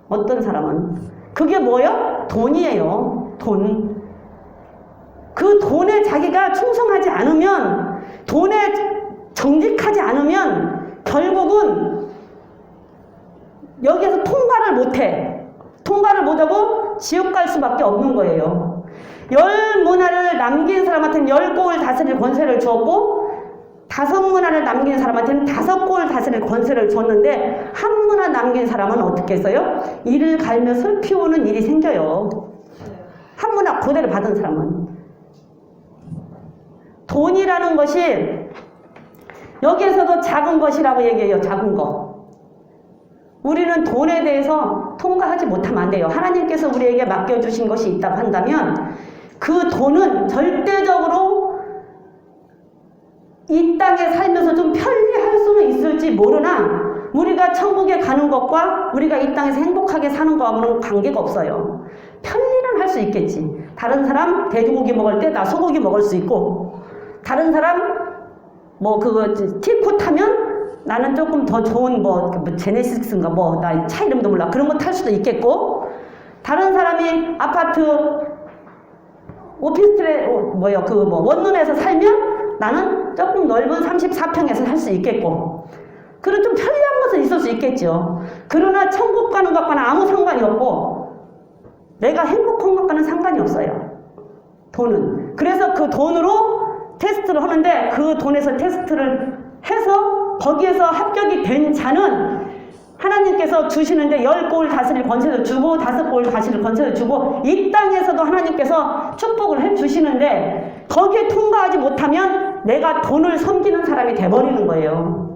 A: 어떤 사람은. 그게 뭐예요? 돈이에요. 돈. 그 돈에 자기가 충성하지 않으면, 돈에 정직하지 않으면 결국은 여기에서 통과를 못해. 통과를 못하고 지옥 갈 수밖에 없는 거예요. 10문화를 남긴 사람한테는 10꼴을 다스릴 권세를 주었고 5문화를 남긴 사람한테는 5꼴을 다스릴 권세를 줬는데 한 문화 남긴 사람은 어떻게 했어요? 이를 갈며 슬피우는 일이 생겨요. 한 문화 그대로 받은 사람은. 돈이라는 것이 여기에서도 작은 것이라고 얘기해요. 작은 거. 우리는 돈에 대해서 통과하지 못하면 안 돼요. 하나님께서 우리에게 맡겨주신 것이 있다고 한다면 그 돈은 절대적으로 이 땅에 살면서 좀 편리할 수는 있을지 모르나 우리가 천국에 가는 것과 우리가 이 땅에서 행복하게 사는 거하고는 관계가 없어요. 편리는 할 수 있겠지. 다른 사람 돼지고기 먹을 때 나 소고기 먹을 수 있고, 다른 사람 뭐 그거 티코 타면 나는 조금 더 좋은 뭐 제네시스인가 뭐 나 차 이름도 몰라 그런 거 탈 수도 있겠고, 다른 사람이 아파트 오피스텔에 뭐요 그 뭐 원룸에서 살면 나는 조금 넓은 34평에서 살 수 있겠고, 그런 좀 편리한 것은 있을 수 있겠죠. 그러나 천국 가는 것과는 아무 상관이 없고 내가 행복한 것과는 상관이 없어요. 돈은. 그래서 그 돈으로 테스트를 하는데 그 돈에서 테스트를 해서 거기에서 합격이 된 자는 하나님께서 주시는데 10골 다스릴 권세를 주고 5골 다스릴 권세를 주고 이 땅에서도 하나님께서 축복을 해주시는데 거기에 통과하지 못하면 내가 돈을 섬기는 사람이 돼버리는 거예요.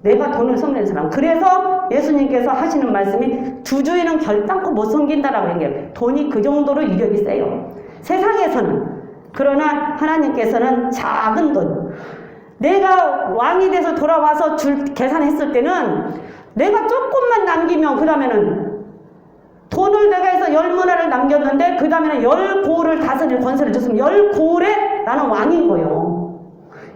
A: 내가 돈을 섬기는 사람. 그래서 예수님께서 하시는 말씀이 주주인은 결단코 못 섬긴다라고 얘기해요. 돈이 그 정도로 위력이 세요. 세상에서는. 그러나 하나님께서는 작은 돈. 내가 왕이 돼서 돌아와서 계산했을 때는 내가 조금만 남기면 그 다음에는 돈을 내가 해서 10문화를 남겼는데 그 다음에는 10고을을 다스릴 권세를 줬으면 10고을에 나는 왕인 거예요.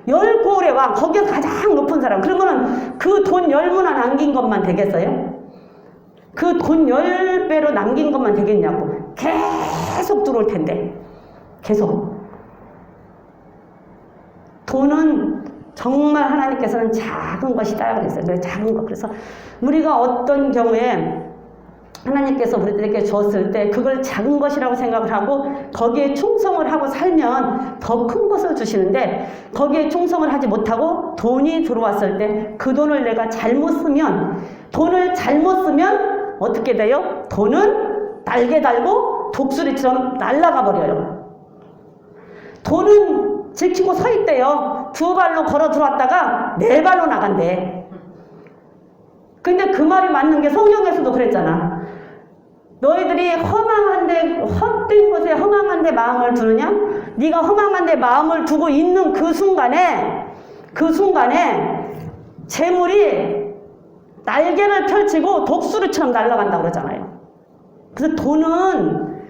A: 10고을의 왕, 거기가 가장 높은 사람. 그러면은 그 돈 10문화 남긴 것만 되겠어요? 그 돈 10배로 남긴 것만 되겠냐고. 계속 들어올 텐데. 계속. 돈은 정말 하나님께서는 작은 것이다 그랬어요. 왜 작은 것. 그래서 우리가 어떤 경우에 하나님께서 우리들에게 주었을 때 그걸 작은 것이라고 생각을 하고 거기에 충성을 하고 살면 더 큰 것을 주시는데 거기에 충성을 하지 못하고 돈이 들어왔을 때 그 돈을 내가 잘못 쓰면 돈을 잘못 쓰면 어떻게 돼요? 돈은 날개 달고 독수리처럼 날아가 버려요. 돈은 지키고 서 있대요. 2발로 걸어 들어왔다가 4발로 나간대. 근데 그 말이 맞는 게 성경에서도 그랬잖아. 너희들이 허망한데 헛된 곳에 허망한데 마음을 두느냐? 네가 허망한데 마음을 두고 있는 그 순간에 재물이 날개를 펼치고 독수리처럼 날아간다고 그러잖아요. 그래서 돈은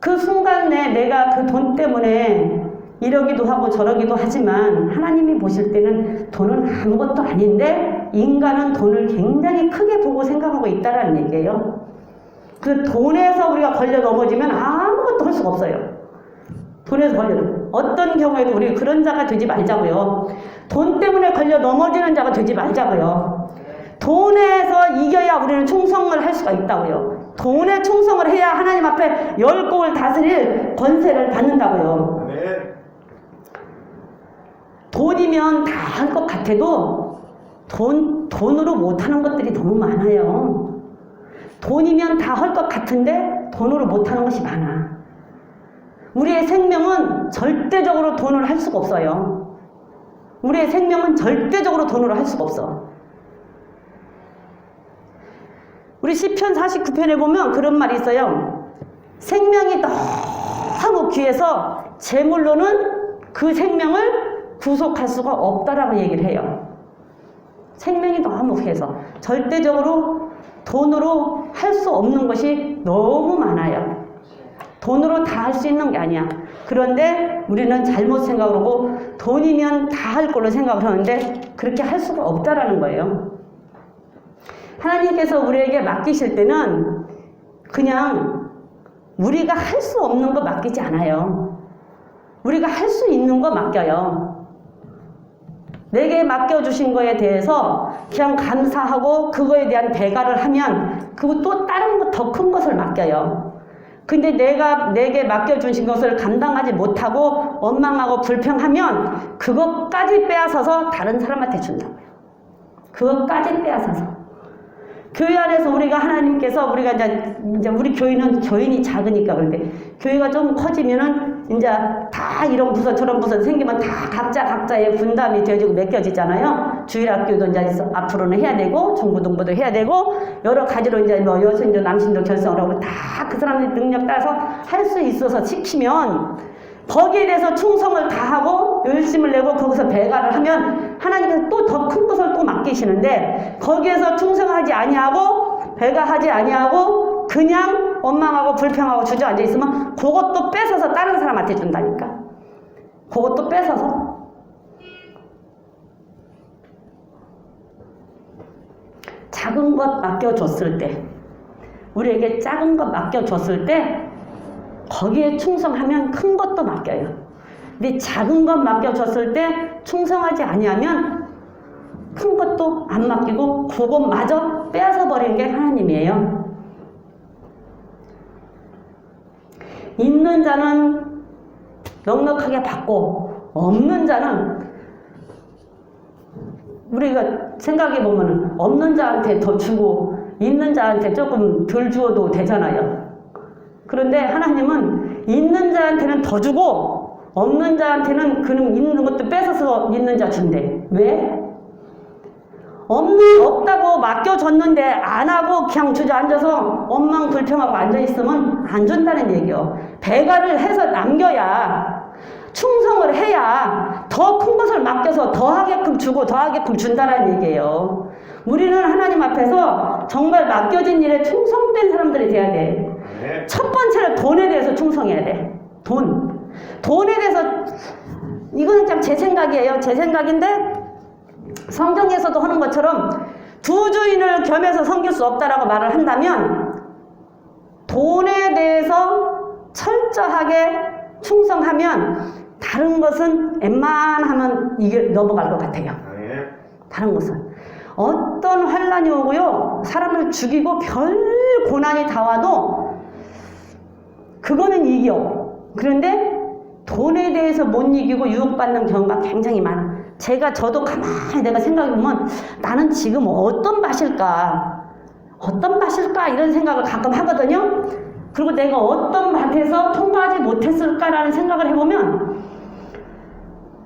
A: 그 순간에 내가 그 돈 때문에 이러기도 하고 저러기도 하지만 하나님이 보실 때는 돈은 아무것도 아닌데 인간은 돈을 굉장히 크게 보고 생각하고 있다는 얘기예요. 그 돈에서 우리가 걸려 넘어지면 아무것도 할 수가 없어요. 돈에서 걸려. 어떤 경우에도 우리 그런 자가 되지 말자고요. 돈 때문에 걸려 넘어지는 자가 되지 말자고요. 돈에서 이겨야 우리는 충성을 할 수가 있다고요. 돈에 충성을 해야 하나님 앞에 10곡을 다스릴 권세를 받는다고요. 돈이면 다 할 것 같아도 돈으로 못하는 것들이 너무 많아요. 돈이면 다 할 것 같은데 돈으로 못하는 것이 많아. 우리의 생명은 절대적으로 돈을 할 수가 없어요. 우리의 생명은 절대적으로 돈으로 할 수가 없어. 우리 시편 49편에 보면 그런 말이 있어요. 생명이 너무 귀해서 재물로는 그 생명을 구속할 수가 없다라고 얘기를 해요. 생명이 너무 귀해서 절대적으로 돈으로 할 수 없는 것이 너무 많아요. 돈으로 다 할 수 있는 게 아니야. 그런데 우리는 잘못 생각을 하고 돈이면 다 할 걸로 생각을 하는데 그렇게 할 수가 없다라는 거예요. 하나님께서 우리에게 맡기실 때는 그냥 우리가 할 수 없는 거 맡기지 않아요. 우리가 할 수 있는 거 맡겨요. 내게 맡겨주신 거에 대해서 그냥 감사하고 그거에 대한 대가를 하면 그리고 또 다른 거 더 큰 것을 맡겨요. 근데 내게 맡겨주신 것을 감당하지 못하고 원망하고 불평하면 그것까지 빼앗아서 다른 사람한테 준다고요. 그것까지 빼앗아서. 교회 안에서 우리가 하나님께서 우리가 이제 우리 교인이 작으니까 그런데 교회가 좀 커지면은 이제 다 이런 부서 저런 부서 생기면 다 각자의 분담이 되어지고 맡겨지잖아요. 주일학교도 이제 앞으로는 해야 되고 중고등부도 해야 되고 여러 가지로 이제 뭐 여신도 남신도 결성을 하고 다 그 사람들 능력 따라서 할 수 있어서 시키면 거기에 대해서 충성을 다하고 열심을 내고 거기서 배가를 하면 하나님께서 또 더 큰 것을 또 맡기시는데 거기에서 충성하지 아니하고 배가하지 아니하고 그냥 원망하고 불평하고 주저앉아 있으면 그것도 뺏어서 다른 사람한테 준다니까. 그것도 뺏어서. 작은 것 맡겨줬을 때, 우리에게 작은 것 맡겨줬을 때 거기에 충성하면 큰 것도 맡겨요. 근데 작은 것 맡겨줬을 때 충성하지 아니하면 큰 것도 안 맡기고 그것마저 빼앗아 버리는 게 하나님이에요. 있는 자는 넉넉하게 받고 없는 자는 우리가 생각해 보면 없는 자한테 더 주고 있는 자한테 조금 덜 주어도 되잖아요. 그런데 하나님은 있는 자한테는 더 주고 없는 자한테는 그는 있는 것도 뺏어서 있는 자 준대. 왜? 없다고 맡겨줬는데 안 하고 그냥 주저앉아서 원망 불평하고 앉아있으면 안 준다는 얘기요. 배가를 해서 남겨야, 충성을 해야 더 큰 것을 맡겨서 더하게끔 주고 더하게끔 준다는 얘기예요. 우리는 하나님 앞에서 정말 맡겨진 일에 충성된 사람들이 돼야 돼. 첫 번째는 돈에 대해서 충성해야 돼. 돈에 대해서, 이거는 참 제 생각이에요. 제 생각인데 성경에서도 하는 것처럼 두 주인을 겸해서 섬길 수 없다라고 말을 한다면 돈에 대해서 철저하게 충성하면 다른 것은 웬만하면 이게 넘어갈 것 같아요. 다른 것은 어떤 환란이 오고요, 사람을 죽이고 별 고난이 다 와도 그거는 이겨. 그런데 돈에 대해서 못 이기고 유혹받는 경우가 굉장히 많아. 저도 가만히 내가 생각해보면 나는 지금 어떤 맛일까 이런 생각을 가끔 하거든요. 그리고 내가 어떤 밭에서 통과하지 못했을까라는 생각을 해보면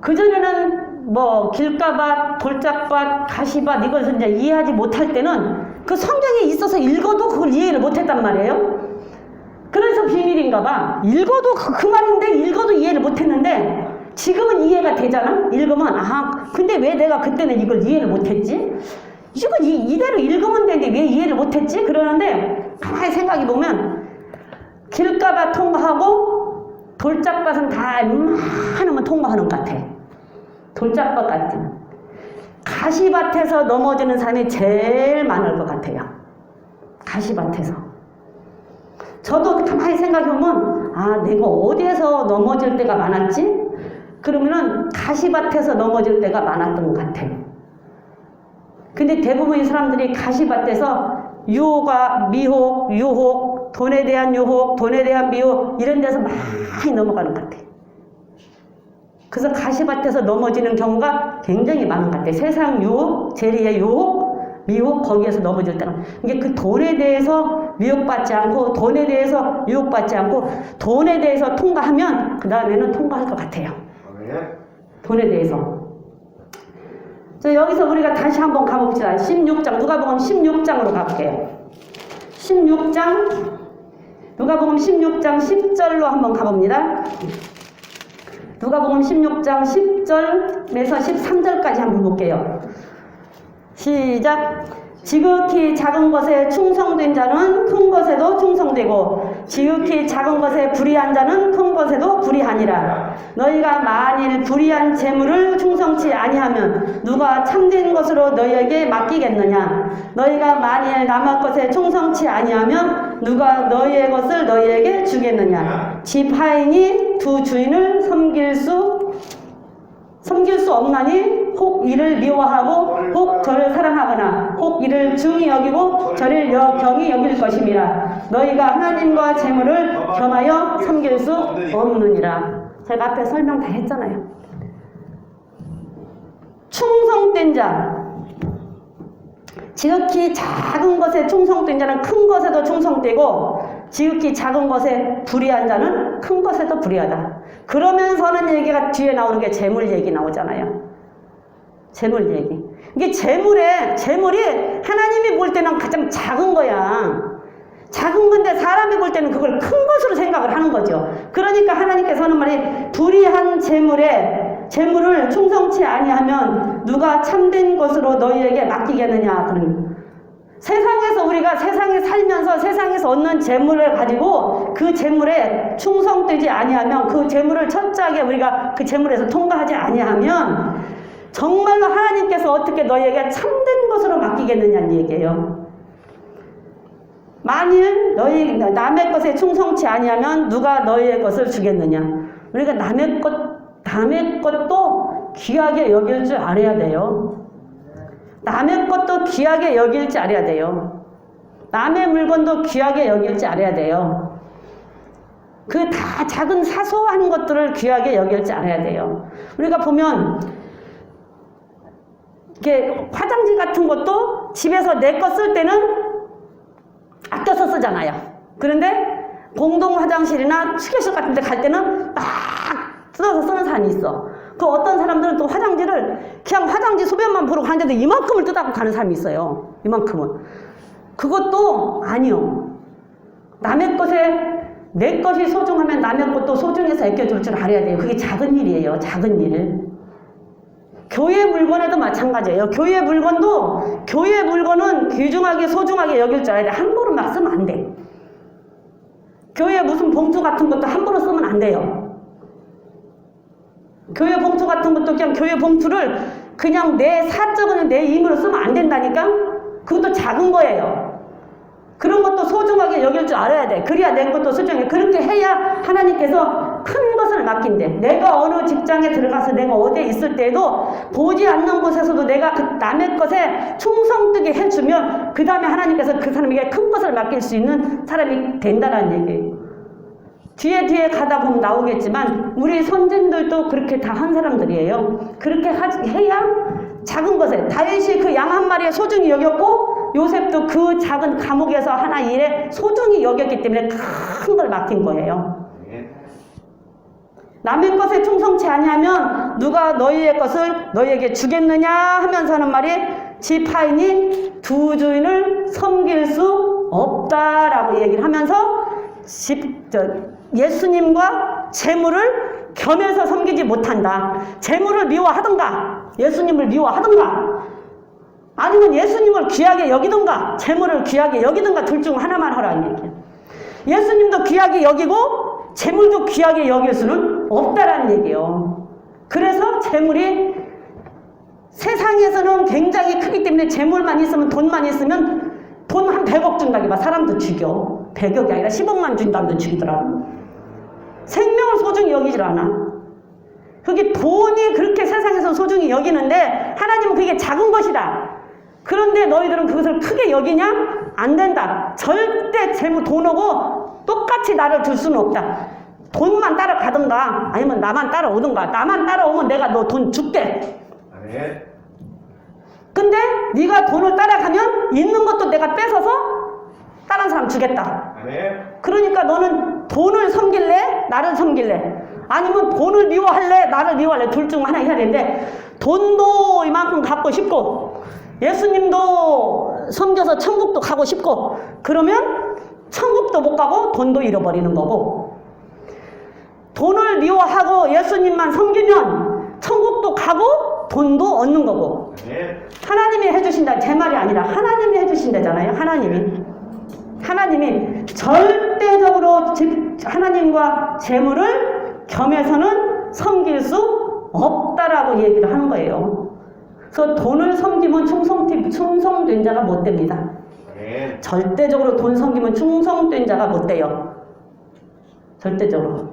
A: 그전에는 뭐 길가밭, 돌짝밭, 가시밭 이걸 이제 이해하지 못할 때는 그 성경에 있어서 읽어도 그걸 이해를 못했단 말이에요. 그래서 비밀인가 봐. 읽어도 그 말인데 읽어도 이해를 못했는데 지금은 이해가 되잖아? 읽으면 근데 왜 내가 그때는 이걸 이해를 못했지? 이거 이대로 읽으면 되는데 왜 이해를 못했지? 그러는데 가만히 생각해보면 길가밭 통과하고 돌짝밭은 다 웬만하면 통과하는 것 같아. 돌짝밭 같은 가시밭에서 넘어지는 사람이 제일 많을 것 같아요. 가시밭에서. 저도 가만히 생각해보면 내가 어디에서 넘어질 때가 많았지? 그러면은 가시밭에서 넘어질 때가 많았던 것 같아. 근데 대부분의 사람들이 가시밭에서 유혹, 돈에 대한 유혹, 돈에 대한 미혹 이런 데서 많이 넘어가는 것 같아. 그래서 가시밭에서 넘어지는 경우가 굉장히 많은 것 같아. 세상 유혹, 재리의 유혹, 미혹 거기에서 넘어질 때는 이게 그 돈에 대해서 미혹받지 않고 돈에 대해서 유혹받지 않고 돈에 대해서 통과하면 그 다음에는 통과할 것 같아요. 돈에 대해서. 자, 여기서 우리가 다시 한번 가봅시다. 16장, 누가복음 16장으로 가볼게요. 16장, 누가복음 16장 10절로 한번 가봅니다. 누가복음 16장 10절에서 13절까지 한번 볼게요. 시작. 지극히 작은 것에 충성된 자는 큰 것에도 충성되고 지극히 작은 것에 불의한 자는 큰 것에도 불의하니라. 너희가 만일 불의한 재물을 충성치 아니하면 누가 참된 것으로 너희에게 맡기겠느냐. 너희가 만일 남의 것에 충성치 아니하면 누가 너희의 것을 너희에게 주겠느냐. 집 하인이 두 주인을 섬길 수 없나니 혹 이를 미워하고 혹 저를 사랑하거나 혹 이를 중히 여기고 저를 경히 여길 것임이라. 너희가 하나님과 재물을 겸하여 섬길 수 없느니라. 제가 앞에 설명 다 했잖아요. 충성된 자, 지극히 작은 것에 충성된 자는 큰 것에도 충성되고 지극히 작은 것에 불의한 자는 큰 것에도 불의하다. 그러면서는 얘기가 뒤에 나오는 게 재물 얘기 나오잖아요. 재물 얘기. 이게 재물이 하나님이 볼 때는 가장 작은 거야. 작은 건데 사람이 볼 때는 그걸 큰 것으로 생각을 하는 거지. 거죠. 그러니까 하나님께서 하는 말이 불의한 재물을 충성치 아니하면 누가 참된 것으로 너희에게 맡기겠느냐. 그런 세상에서 우리가 세상에 살면서 세상에서 얻는 재물을 가지고 그 재물에 충성되지 아니하면 그 재물을 철저하게 우리가 그 재물에서 통과하지 아니하면 정말로 하나님께서 어떻게 너희에게 참된 것으로 맡기겠느냐는 얘기예요. 만일 너희 남의 것에 충성치 아니하면 누가 너희의 것을 주겠느냐. 우리가 남의 것도 귀하게 여길 줄 알아야 돼요. 남의 것도 귀하게 여길 줄 알아야 돼요. 남의 물건도 귀하게 여길 줄 알아야 돼요. 그 다 작은 사소한 것들을 귀하게 여길 줄 알아야 돼요. 우리가 보면 이렇게 화장지 같은 것도 집에서 내 거 쓸 때는 아껴서 쓰잖아요. 그런데 공동 화장실이나 휴게실 같은 데 갈 때는 막 뜯어서 쓰는 사람이 있어. 그 어떤 사람들은 또 화장지를 그냥 화장지 소변만 보러 가는데도 이만큼을 뜯어갖고 가는 사람이 있어요. 이만큼은. 그것도 아니요. 남의 것에 내 것이 소중하면 남의 것도 소중해서 아껴줄 줄 알아야 돼요. 그게 작은 일이에요. 작은 일. 교회 물건에도 마찬가지예요. 교회 물건은 귀중하게 소중하게 여길 줄 알아야 돼. 함부로 막 쓰면 안 돼. 교회 무슨 봉투 같은 것도 함부로 쓰면 안 돼요. 교회 봉투 같은 것도 그냥 교회 봉투를 그냥 내 사적인 내 힘으로 쓰면 안 된다니까? 그것도 작은 거예요. 그런 것도 소중하게 여길 줄 알아야 돼. 그래야 내 것도 소중해. 그렇게 해야 하나님께서 큰 것을 맡긴대. 내가 어느 직장에 들어가서 내가 어디에 있을 때에도 보지 않는 곳에서도 내가 그 남의 것에 충성되게 해주면 그 다음에 하나님께서 그 사람에게 큰 것을 맡길 수 있는 사람이 된다는 얘기예요. 뒤에 가다 보면 나오겠지만 우리 선진들도 그렇게 다 한 사람들이에요. 그렇게 해야 작은 것에 다윗이 그 양 한 마리에 소중히 여겼고 요셉도 그 작은 감옥에서 하나 일에 소중히 여겼기 때문에 큰 걸 맡긴 거예요. 남의 것에 충성치 아니하면 누가 너희의 것을 너희에게 주겠느냐 하면서 하는 말이 집 하인이 두 주인을 섬길 수 없다라고 얘기를 하면서 예수님과 재물을 겸해서 섬기지 못한다. 재물을 미워하던가 예수님을 미워하던가 아니면 예수님을 귀하게 여기던가 재물을 귀하게 여기던가 둘 중 하나만 하라는 얘기예요. 예수님도 귀하게 여기고 재물도 귀하게 여길 수는 없다라는 얘기예요. 그래서 재물이 세상에서는 굉장히 크기 때문에 재물만 있으면 돈만 있으면 돈 한 100억 준다기 봐. 사람도 죽여. 100억이 아니라 10억만 준다고 죽이더라고. 생명을 소중히 여기질 않아. 그게 돈이 그렇게 세상에서 소중히 여기는데 하나님은 그게 작은 것이다. 그런데 너희들은 그것을 크게 여기냐? 안 된다. 절대 재물 돈하고 똑같이 나를 줄 수는 없다. 돈만 따라가든가 아니면 나만 따라오든가. 나만 따라오면 내가 너 돈 줄게.
B: 아멘.
A: 근데 네가 돈을 따라가면 있는 것도 내가 뺏어서 다른 사람 주겠다.
B: 아멘.
A: 그러니까 너는 돈을 섬길래? 나를 섬길래? 아니면 돈을 미워할래? 나를 미워할래? 둘 중 하나 해야 되는데 돈도 이만큼 갖고 싶고 예수님도 섬겨서 천국도 가고 싶고 그러면 천국도 못 가고 돈도 잃어버리는 거고 돈을 미워하고 예수님만 섬기면 천국도 가고 돈도 얻는 거고 하나님이 해주신다 제 말이 아니라 하나님이 해주신다잖아요. 하나님이 절대적으로 하나님과 재물을 겸해서는 섬길 수 없다라고 얘기를 하는 거예요. 그래서 돈을 섬기면 충성된 자가 못 됩니다. 절대적으로 돈 섬기면 충성된 자가 못 돼요. 절대적으로.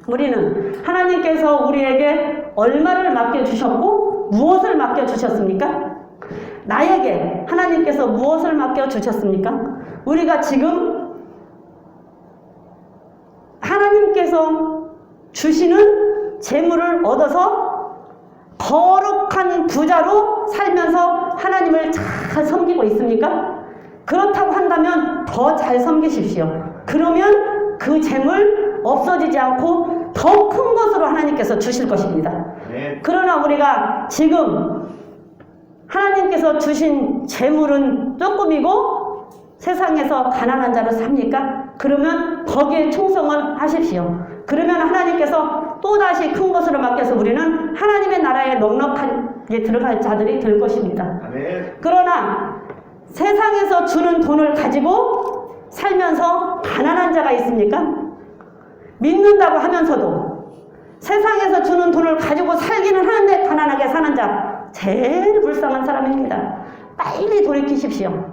A: 우리는 하나님께서 우리에게 얼마를 맡겨주셨고 무엇을 맡겨주셨습니까? 나에게 하나님께서 무엇을 맡겨주셨습니까? 우리가 지금 하나님께서 주시는 재물을 얻어서 거룩한 부자로 살면서 하나님을 잘 섬기고 있습니까? 그렇다고 한다면 더 잘 섬기십시오. 그러면 그 재물 없어지지 않고 더 큰 것으로 하나님께서 주실 것입니다. 그러나 우리가 지금 하나님께서 주신 재물은 조금이고 세상에서 가난한 자로 삽니까? 그러면 거기에 충성을 하십시오. 그러면 하나님께서 또다시 큰 것으로 맡겨서 우리는 하나님의 나라에 넉넉하게 들어갈 자들이 될 것입니다.
B: 아멘.
A: 그러나 세상에서 주는 돈을 가지고 살면서 가난한 자가 있습니까? 믿는다고 하면서도 세상에서 주는 돈을 가지고 살기는 하는데 가난하게 사는 자, 제일 불쌍한 사람입니다. 빨리 돌이키십시오.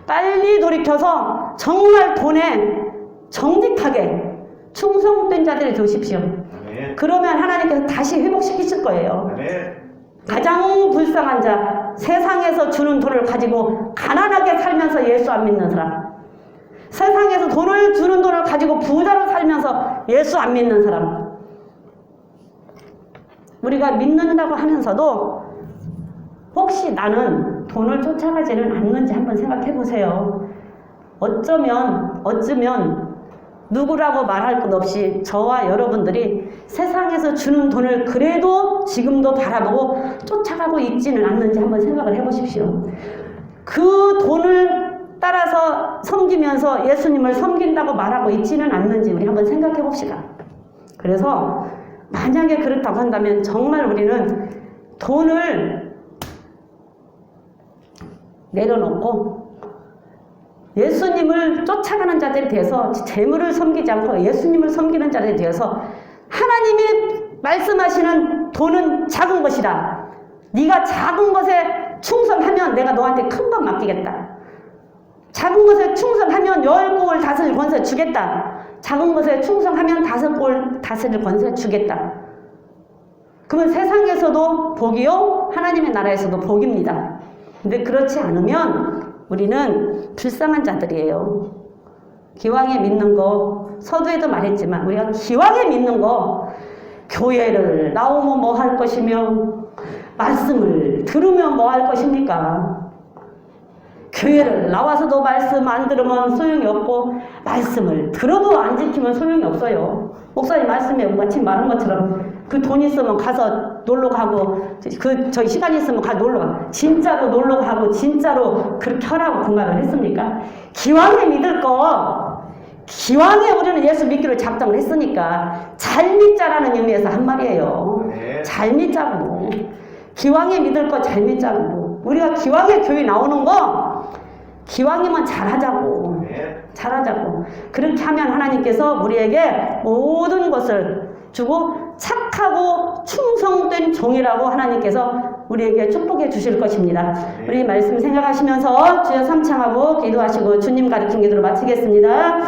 A: 빨리 돌이켜서 정말 돈에 정직하게 충성된 자들이 되십시오.
B: 아멘.
A: 그러면 하나님께서 다시 회복시키실 거예요.
B: 아멘.
A: 가장 불쌍한 자, 세상에서 주는 돈을 가지고 가난하게 살면서 예수 안 믿는 사람, 세상에서 돈을 주는 돈을 가지고 부자로 살면서 예수 안 믿는 사람. 우리가 믿는다고 하면서도 혹시 나는 돈을 쫓아가지는 않는지 한번 생각해 보세요. 어쩌면 누구라고 말할 것 없이 저와 여러분들이 세상에서 주는 돈을 그래도 지금도 바라보고 쫓아가고 있지는 않는지 한번 생각을 해보십시오. 그 돈을 따라서 섬기면서 예수님을 섬긴다고 말하고 있지는 않는지 우리 한번 생각해 봅시다. 그래서 만약에 그렇다고 한다면 정말 우리는 돈을 내려놓고 예수님을 쫓아가는 자들이 되어서 재물을 섬기지 않고 예수님을 섬기는 자들이 되어서 하나님이 말씀하시는 돈은 작은 것이다. 네가 작은 것에 충성하면 내가 너한테 큰 것 맡기겠다. 작은 것에 충성하면 10골 다스릴 권세 주겠다. 작은 것에 충성하면 5골 다스릴 권세 주겠다. 그러면 세상에서도 복이요, 하나님의 나라에서도 복입니다. 근데 그렇지 않으면 우리는 불쌍한 자들이에요. 기왕에 믿는 거, 서두에도 말했지만 우리가 기왕에 믿는 거, 교회를 나오면 뭐 할 것이며 말씀을 들으면 뭐 할 것입니까? 교회를 나와서도 말씀 안 들으면 소용이 없고 말씀을 들어도 안 지키면 소용이 없어요. 목사님 말씀에 마침 말한 것처럼 그 돈 있으면 가서 놀러 가고 저희 시간 있으면 가 놀러 가. 진짜로 놀러 가고 진짜로 그렇게 하라고 그 말을 했습니까? 기왕에 믿을 거, 기왕에 우리는 예수 믿기로 작정을 했으니까 잘 믿자라는 의미에서 한 말이에요.
B: 네.
A: 잘 믿자고. 기왕에 믿을 거 잘 믿자고. 우리가 기왕에 교회 나오는 거 기왕이면 잘하자고.
B: 네.
A: 잘하자고. 그렇게 하면 하나님께서 우리에게 모든 것을 주고 착하고 충성된 종이라고 하나님께서 우리에게 축복해 주실 것입니다. 우리 말씀 생각하시면서 주여 삼창하고 기도하시고 주님 가르친 기도를 마치겠습니다.